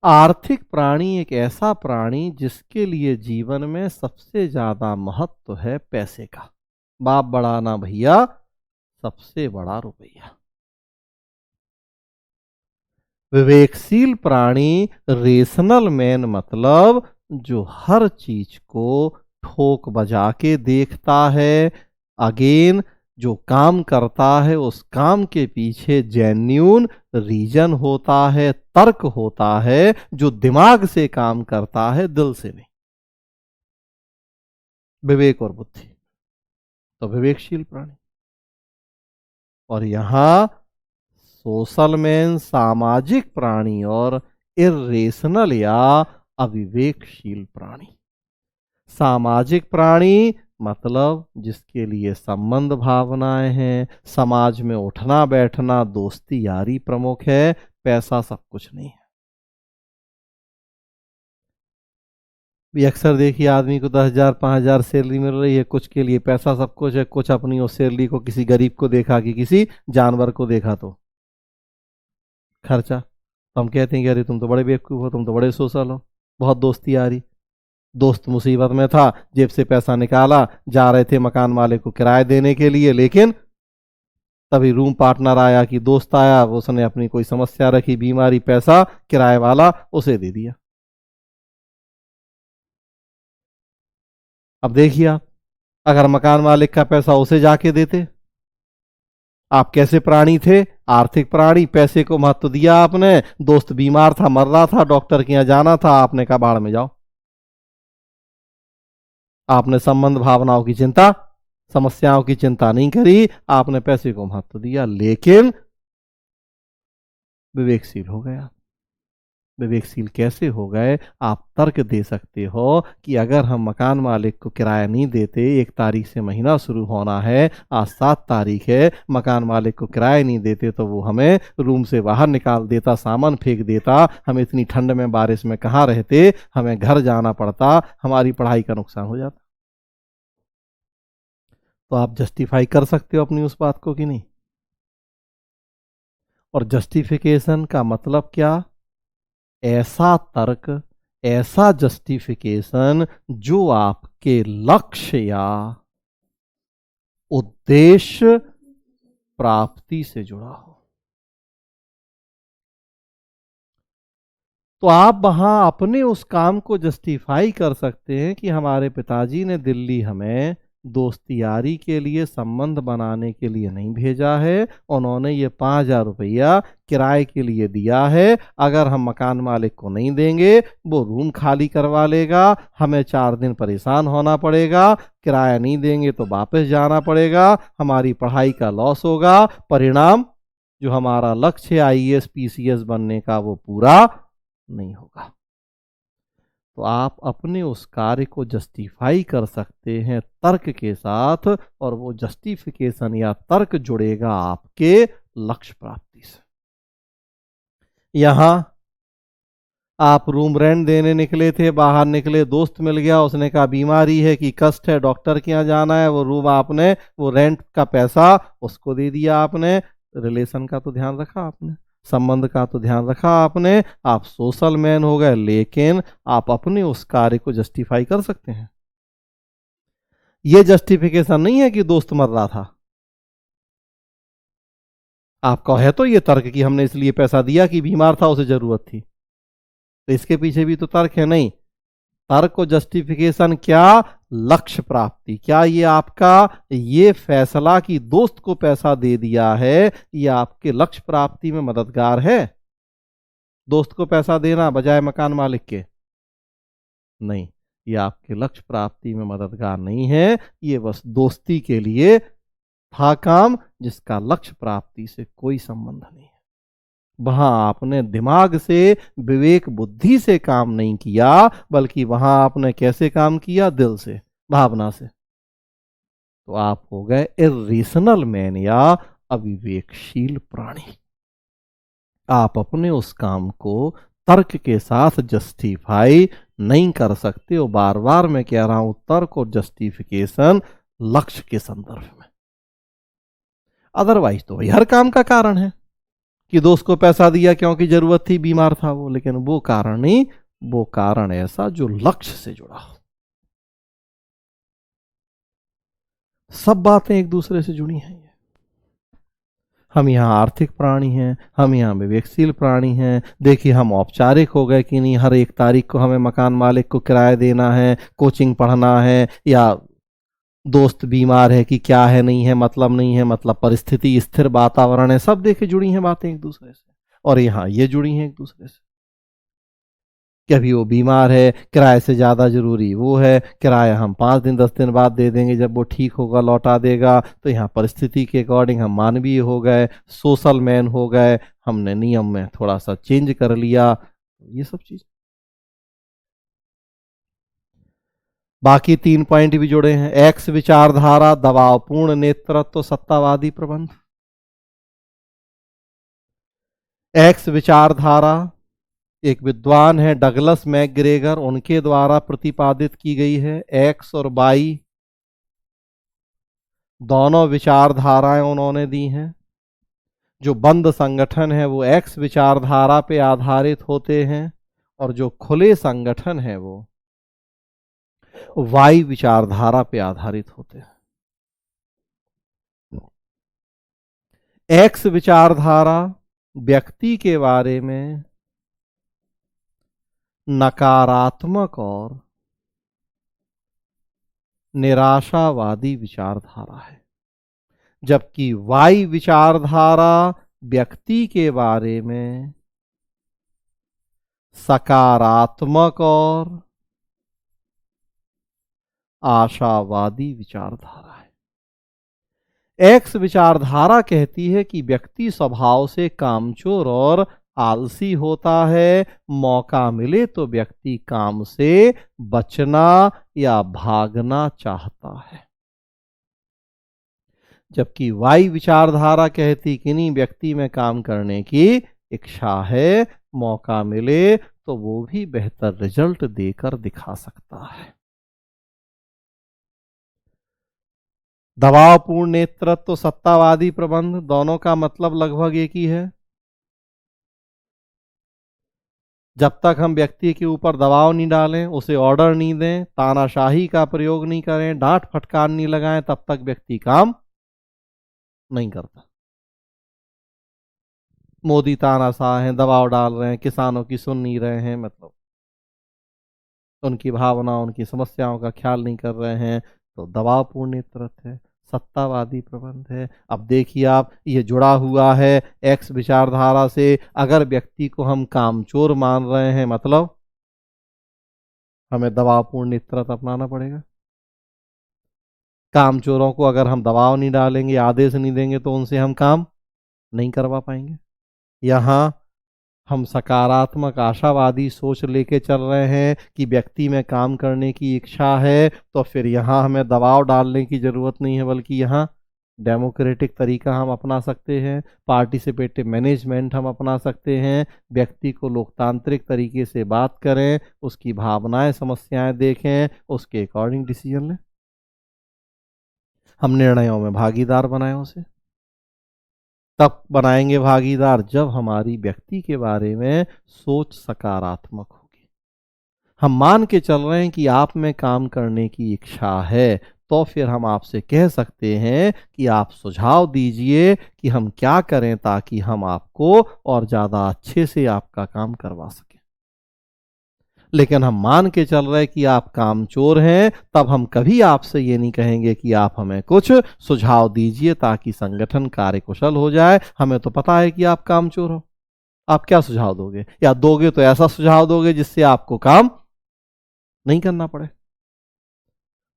आर्थिक प्राणी एक ऐसा प्राणी जिसके लिए जीवन में सबसे ज्यादा महत्व है पैसे का। बाप बड़ा ना भैया, सबसे बड़ा रुपया। विवेकशील प्राणी, रेशनल मैन, मतलब जो हर चीज को ठोक बजा के देखता है। अगेन, जो काम करता है उस काम के पीछे जेन्यून रीजन होता है, तर्क होता है। जो दिमाग से काम करता है, दिल से नहीं। विवेक और बुद्धि, तो विवेकशील प्राणी। और यहां सोशल मैन, सामाजिक प्राणी, और इर्रेशनल या अविवेकशील प्राणी। सामाजिक प्राणी मतलब जिसके लिए संबंध भावनाएं हैं, समाज में उठना बैठना, दोस्ती यारी प्रमुख है, पैसा सब कुछ नहीं है। भी अक्सर देखिए आदमी को 10,000 5,000 सैलरी मिल रही है, कुछ के लिए पैसा सब कुछ है, कुछ अपनी उस सैलरी को किसी गरीब को देखा कि किसी जानवर को देखा तो खर्चा। तो हम कहते हैं कि अरे तुम तो बड़े बेवकूफ हो, तुम तो बड़े सोशल हो, बहुत दोस्ती आ रही। दोस्त मुसीबत में था, जेब से पैसा निकाला, जा रहे थे मकान मालिक को किराया देने के लिए, लेकिन तभी रूम पार्टनर आया कि दोस्त आया, उसने अपनी कोई समस्या रखी, बीमारी, पैसा किराए वाला उसे दे दिया। अब देखिए आप, अगर मकान मालिक का पैसा उसे जाके देते, आप कैसे प्राणी थे? आर्थिक प्राणी। पैसे को महत्व दिया आपने, दोस्त बीमार था, मर रहा था, डॉक्टर के यहां जाना था, आपने कहा बाढ़ में जाओ। आपने संबंध भावनाओं की चिंता, समस्याओं की चिंता नहीं करी, आपने पैसे को महत्व दिया, लेकिन विवेकशील हो गया। विवेकशील कैसे हो गए? आप तर्क दे सकते हो कि अगर हम मकान मालिक को किराया नहीं देते, 1 तारीख से महीना शुरू होना है, आज 7 तारीख है, मकान मालिक को किराया नहीं देते तो वो हमें रूम से बाहर निकाल देता, सामान फेंक देता, हम इतनी ठंड में बारिश में कहाँ रहते, हमें घर जाना पड़ता, हमारी पढ़ाई का नुकसान हो जाता। तो आप जस्टिफाई कर सकते हो अपनी उस बात को कि नहीं? और जस्टिफिकेशन का मतलब क्या? ऐसा तर्क, ऐसा जस्टिफिकेशन जो आपके लक्ष्य या उद्देश्य प्राप्ति से जुड़ा हो। तो आप वहां अपने उस काम को जस्टिफाई कर सकते हैं कि हमारे पिताजी ने दिल्ली हमें दोस्ती यारी के लिए, संबंध बनाने के लिए नहीं भेजा है, उन्होंने ये 5,000 रुपया किराए के लिए दिया है। अगर हम मकान मालिक को नहीं देंगे, वो रूम खाली करवा लेगा, हमें 4 दिन परेशान होना पड़ेगा, किराया नहीं देंगे तो वापस जाना पड़ेगा, हमारी पढ़ाई का लॉस होगा, परिणाम जो हमारा लक्ष्य है IAS PCS बनने का वो पूरा नहीं होगा। तो आप अपने उस कार्य को जस्टिफाई कर सकते हैं तर्क के साथ, और वो जस्टिफिकेशन या तर्क जुड़ेगा आपके लक्ष्य प्राप्ति से। यहां आप रूम रेंट देने निकले थे, बाहर निकले, दोस्त मिल गया, उसने कहा बीमारी है कि कष्ट है, डॉक्टर के यहाँ जाना है, वो रूम आपने, वो रेंट का पैसा उसको दे दिया आपने। रिलेशन का तो ध्यान रखा आपने, संबंध का तो ध्यान रखा आपने, आप सोशल मैन हो गए, लेकिन आप अपने उस कार्य को जस्टिफाई कर सकते हैं। ये जस्टिफिकेशन नहीं है कि दोस्त मर रहा था, आपका है तो ये तर्क कि हमने इसलिए पैसा दिया कि बीमार था, उसे जरूरत थी, तो इसके पीछे भी तो तर्क है। नहीं, तर्क और जस्टिफिकेशन क्या, लक्ष्य प्राप्ति। क्या ये आपका ये फैसला कि दोस्त को पैसा दे दिया है, ये आपके लक्ष्य प्राप्ति में मददगार है? दोस्त को पैसा देना बजाय मकान मालिक के, नहीं, ये आपके लक्ष्य प्राप्ति में मददगार नहीं है। ये बस दोस्ती के लिए था काम, जिसका लक्ष्य प्राप्ति से कोई संबंध नहीं है। वहां आपने दिमाग से, विवेक बुद्धि से काम नहीं किया, बल्कि वहां आपने कैसे काम किया, दिल से, भावना से। तो आप हो गए इर्रेशनल मैन या अविवेकशील प्राणी। आप अपने उस काम को तर्क के साथ जस्टिफाई नहीं कर सकते हो। बार बार मैं कह रहा हूं, तर्क और जस्टिफिकेशन लक्ष्य के संदर्भ में। अदरवाइज तो वही हर काम का कारण है कि दोस्त को पैसा दिया क्योंकि जरूरत थी, बीमार था वो, लेकिन वो कारण नहीं, वो कारण ऐसा जो लक्ष्य से जुड़ा हो। सब बातें एक दूसरे से जुड़ी हैं। हम यहाँ आर्थिक प्राणी हैं, हम यहाँ विवेकशील प्राणी हैं। देखिए, हम औपचारिक हो गए कि नहीं, हर एक तारीख को हमें मकान मालिक को किराया देना है, कोचिंग पढ़ना है, या दोस्त बीमार है कि क्या है, नहीं है, मतलब नहीं है, मतलब परिस्थिति स्थिर वातावरण है। सब देखिए जुड़ी हैं बातें एक दूसरे से, और यहाँ ये जुड़ी हैं एक दूसरे से। कभी वो बीमार है, किराए से ज़्यादा जरूरी वो है, किराया हम 5 दिन 10 दिन बाद दे देंगे, जब वो ठीक होगा लौटा देगा। तो यहाँ परिस्थिति के अकॉर्डिंग हम मानवीय हो गए, सोशल मैन हो गए, हमने नियम में थोड़ा सा चेंज कर लिया, ये सब चीज। बाकी 3 पॉइंट भी जुड़े हैं। एक्स विचारधारा, दबावपूर्ण नेतृत्व, सत्तावादी प्रबंध। एक्स विचारधारा एक विद्वान है डगलस मैकग्रेगर, उनके द्वारा प्रतिपादित की गई है। एक्स और वाई दोनों विचारधाराएं उन्होंने दी हैं। जो बंद संगठन है वो एक्स विचारधारा पे आधारित होते हैं, और जो खुले संगठन है वो वाई विचारधारा पे आधारित होते हैं। एक्स विचारधारा व्यक्ति के बारे में नकारात्मक और निराशावादी विचारधारा है, जबकि वाई विचारधारा व्यक्ति के बारे में सकारात्मक और आशावादी विचारधारा है। एक्स विचारधारा कहती है कि व्यक्ति स्वभाव से कामचोर और आलसी होता है, मौका मिले तो व्यक्ति काम से बचना या भागना चाहता है। जबकि वाई विचारधारा कहती कि नहीं, व्यक्ति में काम करने की इच्छा है, मौका मिले तो वो भी बेहतर रिजल्ट देकर दिखा सकता है। दबावपूर्ण नेतृत्व, सत्तावादी प्रबंध, दोनों का मतलब लगभग एक ही है। जब तक हम व्यक्ति के ऊपर दबाव नहीं डालें, उसे ऑर्डर नहीं दें, तानाशाही का प्रयोग नहीं करें, डांट फटकार नहीं लगाएं, तब तक व्यक्ति काम नहीं करता। मोदी तानाशाह हैं, दबाव डाल रहे हैं, किसानों की सुन नहीं रहे हैं, मतलब उनकी भावना, उनकी समस्याओं का ख्याल नहीं कर रहे हैं, तो दबावपूर्ण नेतृत्व है, सत्तावादी प्रबंध है। अब देखिए आप, ये जुड़ा हुआ है एक्स विचारधारा से। अगर व्यक्ति को हम कामचोर मान रहे हैं, मतलब हमें दबावपूर्ण नेतृत्व अपनाना पड़ेगा। कामचोरों को अगर हम दबाव नहीं डालेंगे, आदेश नहीं देंगे, तो उनसे हम काम नहीं करवा पाएंगे। यहाँ हम सकारात्मक आशावादी सोच लेके चल रहे हैं कि व्यक्ति में काम करने की इच्छा है, तो फिर यहाँ हमें दबाव डालने की ज़रूरत नहीं है, बल्कि यहाँ डेमोक्रेटिक तरीका हम अपना सकते हैं, पार्टिसिपेटिव मैनेजमेंट हम अपना सकते हैं, व्यक्ति को लोकतांत्रिक तरीके से बात करें, उसकी भावनाएं समस्याएं देखें, उसके अकॉर्डिंग डिसीजन लें। हम निर्णयों में भागीदार बनाएं उसे। तब बनाएंगे भागीदार जब हमारी व्यक्ति के बारे में सोच सकारात्मक होगी। हम मान के चल रहे हैं कि आप में काम करने की इच्छा है, तो फिर हम आपसे कह सकते हैं कि आप सुझाव दीजिए कि हम क्या करें ताकि हम आपको और ज़्यादा अच्छे से आपका काम करवा सकें। लेकिन हम मान के चल रहे हैं कि आप कामचोर हैं, तब हम कभी आपसे ये नहीं कहेंगे कि आप हमें कुछ सुझाव दीजिए ताकि संगठन कार्यकुशल हो जाए। हमें तो पता है कि आप कामचोर हो, आप क्या सुझाव दोगे? या दोगे तो ऐसा सुझाव दोगे जिससे आपको काम नहीं करना पड़े।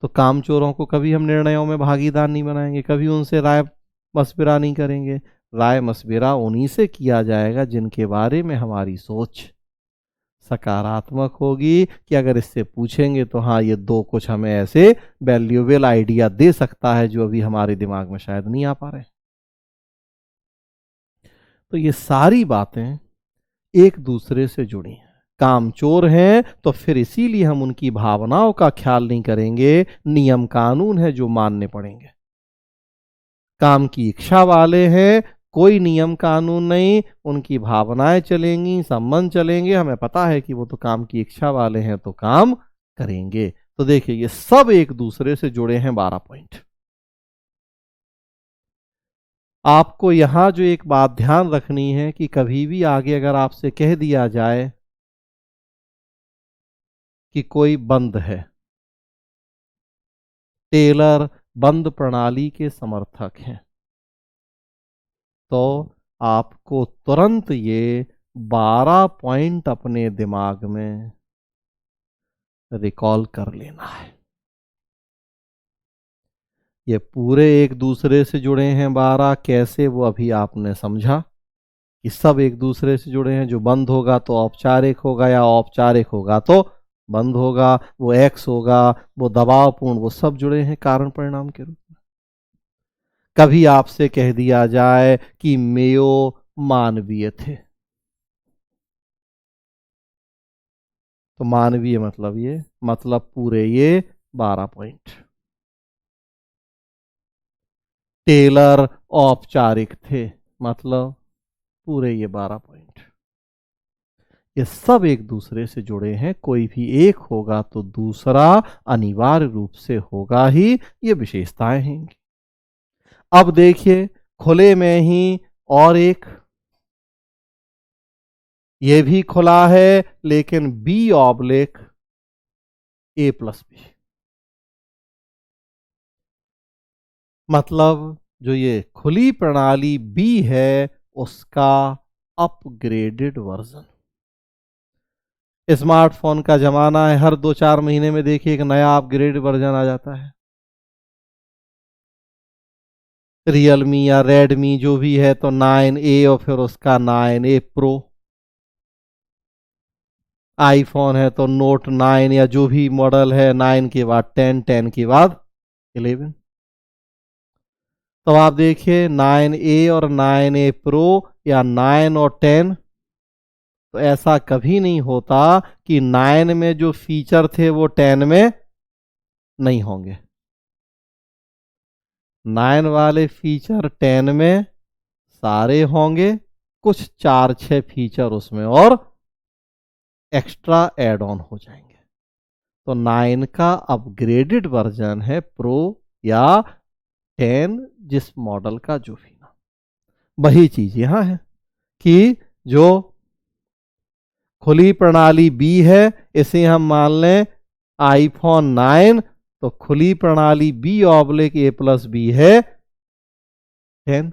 तो कामचोरों को कभी हम निर्णयों में भागीदार नहीं बनाएंगे, कभी उनसे राय मशविरा नहीं करेंगे। राय मशविरा उन्हीं से किया जाएगा जिनके बारे में हमारी सोच सकारात्मक होगी कि अगर इससे पूछेंगे तो हाँ, ये दो कुछ हमें ऐसे वैल्यूएबल आइडिया दे सकता है जो अभी हमारे दिमाग में शायद नहीं आ पा रहे। तो ये सारी बातें एक दूसरे से जुड़ी हैं। कामचोर हैं तो फिर इसीलिए हम उनकी भावनाओं का ख्याल नहीं करेंगे, नियम कानून है जो मानने पड़ेंगे। काम की इच्छा वाले हैं, कोई नियम कानून नहीं, उनकी भावनाएं चलेंगी, संबंध चलेंगे। हमें पता है कि वो तो काम की इच्छा वाले हैं तो काम करेंगे। तो देखिए, ये सब एक दूसरे से जुड़े हैं। 12 पॉइंट। आपको यहां जो एक बात ध्यान रखनी है कि कभी भी आगे अगर आपसे कह दिया जाए कि कोई बंद है, टेलर बंद प्रणाली के समर्थक हैं, तो आपको तुरंत ये 12 पॉइंट अपने दिमाग में रिकॉल कर लेना है। ये पूरे एक दूसरे से जुड़े हैं 12। कैसे, वो अभी आपने समझा कि सब एक दूसरे से जुड़े हैं। जो बंद होगा तो औपचारिक होगा, या औपचारिक होगा तो बंद होगा, वो एक्स होगा, वो दबावपूर्ण, वो सब जुड़े हैं कारण परिणाम के रूप में। कभी आपसे कह दिया जाए कि मेयो मानवीय थे, तो मानवीय मतलब ये, मतलब पूरे ये 12 पॉइंट। टेलर औपचारिक थे, मतलब पूरे ये 12 पॉइंट। ये सब एक दूसरे से जुड़े हैं। कोई भी एक होगा तो दूसरा अनिवार्य रूप से होगा ही। ये विशेषताएं हैं। अब देखिए, खुले में ही और एक, ये भी खुला है लेकिन B oblique A plus B, मतलब जो ये खुली प्रणाली बी है उसका अपग्रेडेड वर्जन। स्मार्टफोन का जमाना है, हर 2-4 महीने में देखिए एक नया अपग्रेड वर्जन आ जाता है। रियलमी या रेडमी जो भी है तो 9A और फिर उसका 9A प्रो। आईफोन है तो नोट 9 या जो भी मॉडल है, 9 के बाद 10, 10 के बाद 11। तो आप देखिए 9A और 9A प्रो या 9 और 10, तो ऐसा कभी नहीं होता कि 9 में जो फीचर थे वो 10 में नहीं होंगे। 9 वाले फीचर 10 में सारे होंगे, कुछ 4-6 फीचर उसमें और एक्स्ट्रा एड ऑन हो जाएंगे। तो 9 का अपग्रेडेड वर्जन है प्रो या 10, जिस मॉडल का जो भी ना। वही चीज यहां है कि जो खुली प्रणाली बी है, इसे हम मान लें आईफोन 9, तो खुली प्रणाली B oblique A plus B है 10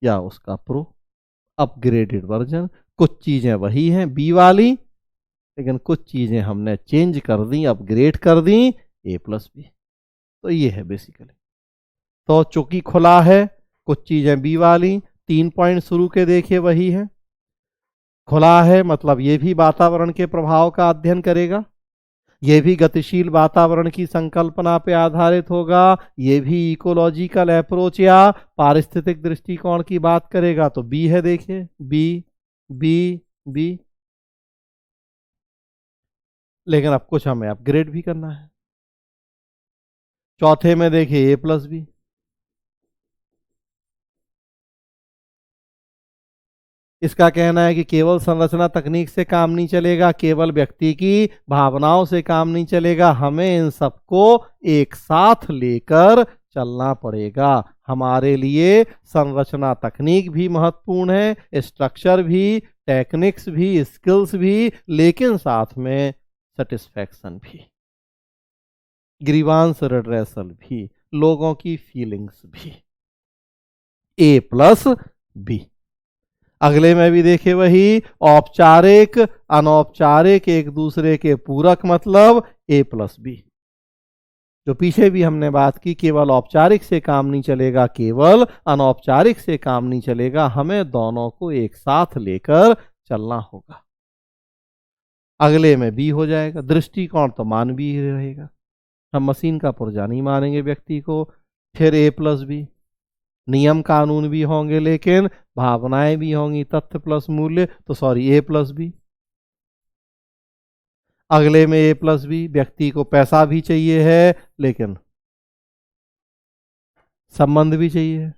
या उसका प्रो अपग्रेडेड वर्जन। कुछ चीजें वही हैं बी वाली, लेकिन कुछ चीजें हमने चेंज कर दी, अपग्रेड कर दी ए प्लस बी। तो ये है बेसिकली। तो चूंकि खुला है, कुछ चीजें बी वाली, 3 पॉइंट शुरू के देखिए वही है। खुला है मतलब ये भी वातावरण के प्रभाव का अध्ययन करेगा, ये भी गतिशील वातावरण की संकल्पना पे आधारित होगा, ये भी इकोलॉजिकल अप्रोच या पारिस्थितिक दृष्टिकोण की बात करेगा। तो बी है, देखिए बी बी बी। लेकिन अब कुछ हमें अपग्रेड भी करना है। चौथे में देखिए ए प्लस बी। इसका कहना है कि केवल संरचना तकनीक से काम नहीं चलेगा, केवल व्यक्ति की भावनाओं से काम नहीं चलेगा, हमें इन सबको एक साथ लेकर चलना पड़ेगा। हमारे लिए संरचना तकनीक भी महत्वपूर्ण है, स्ट्रक्चर भी, टेक्निक्स भी, स्किल्स भी, लेकिन साथ में सेटिस्फैक्शन भी, ग्रीवांस रिड्रेसल भी, लोगों की फीलिंग्स भी। ए प्लस बी। अगले में भी देखिए वही औपचारिक अनौपचारिक एक दूसरे के पूरक, मतलब ए प्लस बी। जो पीछे भी हमने बात की, केवल औपचारिक से काम नहीं चलेगा, केवल अनौपचारिक से काम नहीं चलेगा, हमें दोनों को एक साथ लेकर चलना होगा। अगले में बी हो जाएगा। दृष्टिकोण तो मानवीय रहेगा, हम मशीन का पुर्जा नहीं मानेंगे व्यक्ति को। फिर ए प्लस बी, नियम कानून भी होंगे लेकिन भावनाएं भी होंगी, तथ्य प्लस मूल्य, तो सॉरी ए प्लस बी। अगले में ए प्लस बी, व्यक्ति को पैसा भी चाहिए है लेकिन संबंध भी चाहिए है।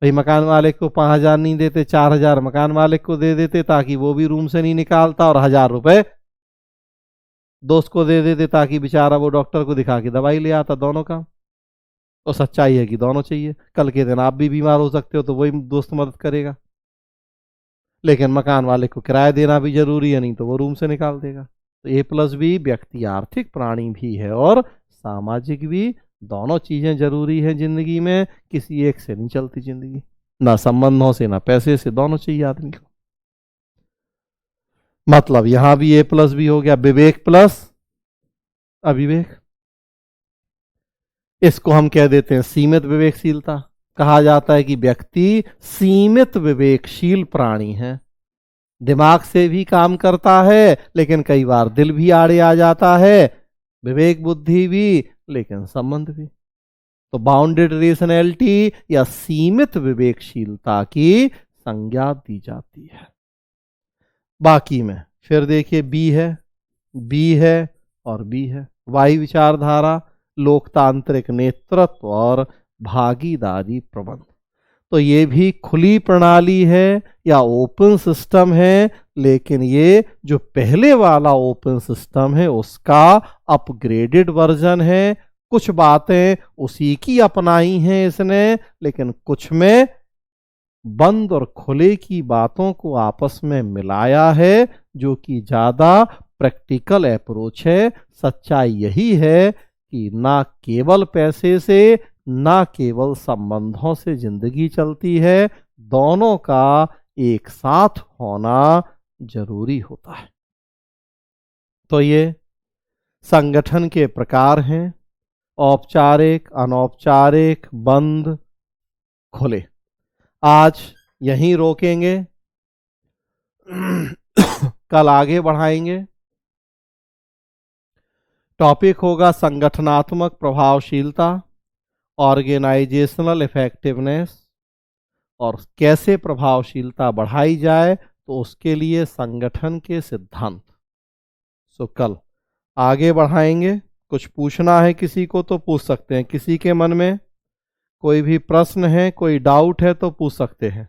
भाई मकान मालिक को 5,000 नहीं देते, 4,000 मकान मालिक को दे देते ताकि वो भी रूम से नहीं निकालता, और 1,000 रुपए दोस्त को दे देते ताकि बेचारा वो डॉक्टर को दिखा के दवाई ले आता। दोनों काम, और सच्चाई है कि दोनों चाहिए। कल के दिन आप भी बीमार हो सकते हो तो वही दोस्त मदद करेगा, लेकिन मकान वाले को किराया देना भी जरूरी है, नहीं तो वो रूम से निकाल देगा। तो ए प्लस बी, व्यक्ति आर्थिक प्राणी भी है और सामाजिक भी, दोनों चीजें जरूरी हैं जिंदगी में, किसी एक से नहीं चलती जिंदगी, ना संबंधों से ना पैसे से, दोनों चाहिए आदमी को। मतलब यहां भी ए प्लस बी हो गया। विवेक प्लस अविवेक, इसको हम कह देते हैं सीमित विवेकशीलता। कहा जाता है कि व्यक्ति सीमित विवेकशील प्राणी है, दिमाग से भी काम करता है लेकिन कई बार दिल भी आड़े आ जाता है, विवेक बुद्धि भी लेकिन संबंध भी। तो बाउंडेड रेशनैलिटी या सीमित विवेकशीलता की संज्ञा दी जाती है। बाकी में फिर देखिए बी है और बी है। वाई विचारधारा, लोकतांत्रिक नेतृत्व और भागीदारी प्रबंध। तो ये भी खुली प्रणाली है या ओपन सिस्टम है, लेकिन ये जो पहले वाला ओपन सिस्टम है उसका अपग्रेडेड वर्जन है। कुछ बातें उसी की अपनाई हैं इसने, लेकिन कुछ में बंद और खुले की बातों को आपस में मिलाया है, जो कि ज्यादा प्रैक्टिकल अप्रोच है। सच्चाई यही है कि ना केवल पैसे से, ना केवल संबंधों से जिंदगी चलती है, दोनों का एक साथ होना जरूरी होता है। तो ये संगठन के प्रकार हैं, औपचारिक, अनौपचारिक, बंद, खुले। आज यहीं रोकेंगे, कल आगे बढ़ाएंगे। टॉपिक होगा संगठनात्मक प्रभावशीलता, ऑर्गेनाइजेशनल इफेक्टिवनेस, और कैसे प्रभावशीलता बढ़ाई जाए, तो उसके लिए संगठन के सिद्धांत। सो कल आगे बढ़ाएंगे। कुछ पूछना है किसी को तो पूछ सकते हैं, किसी के मन में कोई भी प्रश्न है, कोई डाउट है तो पूछ सकते हैं।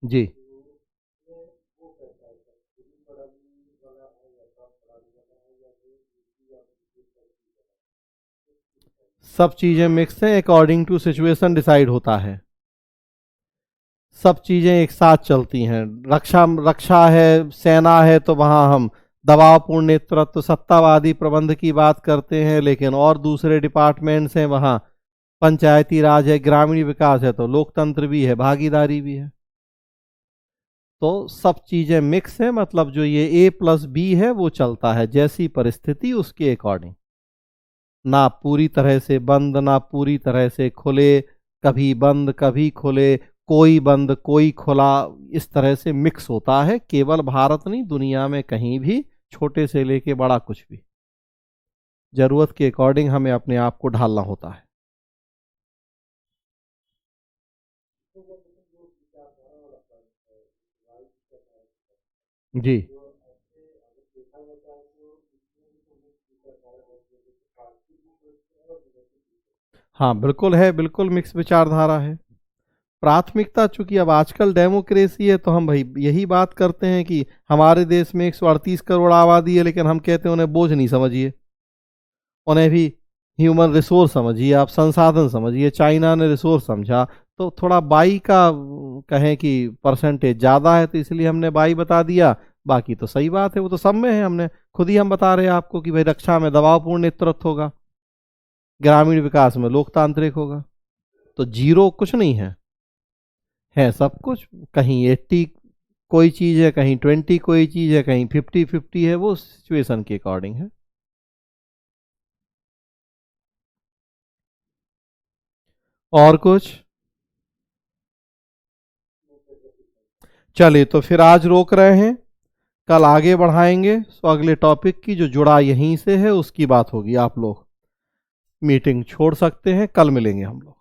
जी, सब चीजें मिक्स हैं, अकॉर्डिंग टू सिचुएशन डिसाइड होता है। सब चीजें एक साथ चलती हैं। रक्षा है, सेना है, तो वहां हम दबावपूर्ण नेतृत्व, सत्तावादी प्रबंध की बात करते हैं, लेकिन और दूसरे डिपार्टमेंट्स हैं, वहां पंचायती राज है, ग्रामीण विकास है, तो लोकतंत्र भी है, भागीदारी भी है। तो सब चीजें मिक्स है, मतलब जो ये ए प्लस बी है वो चलता है, जैसी परिस्थिति उसके अकॉर्डिंग। ना पूरी तरह से बंद ना पूरी तरह से खुले, कभी बंद कभी खुले, कोई बंद कोई खुला, इस तरह से मिक्स होता है। केवल भारत नहीं, दुनिया में कहीं भी, छोटे से लेके बड़ा कुछ भी, जरूरत के अकॉर्डिंग हमें अपने आप को ढालना होता है। जी हाँ, बिल्कुल है, बिल्कुल मिक्स विचारधारा है। प्राथमिकता चूंकि अब आजकल डेमोक्रेसी है, तो हम भाई यही बात करते हैं कि हमारे देश में 138 करोड़ आबादी है, लेकिन हम कहते हैं उन्हें बोझ नहीं समझिए, उन्हें भी ह्यूमन रिसोर्स समझिए, आप संसाधन समझिए। चाइना ने रिसोर्स समझा, तो थोड़ा बाई का कहें कि परसेंटेज ज़्यादा है, तो इसलिए हमने बाई बता दिया। बाकी तो सही बात है, वो तो सब में है। हमने खुद ही हम बता रहे हैं आपको कि भाई रक्षा में दबावपूर्ण नेतृत्व होगा, ग्रामीण विकास में लोकतांत्रिक होगा। तो जीरो कुछ नहीं है सब कुछ। कहीं 80 कोई चीज़ है, कहीं 20 कोई चीज़ है, कहीं 50-50 है, वो सिचुएशन के अकॉर्डिंग है। और कुछ? चलिए, तो फिर आज रोक रहे हैं, कल आगे बढ़ाएंगे। सो अगले टॉपिक की जो जुड़ा यहीं से है उसकी बात होगी। आप लोग मीटिंग छोड़ सकते हैं, कल मिलेंगे हम लोग।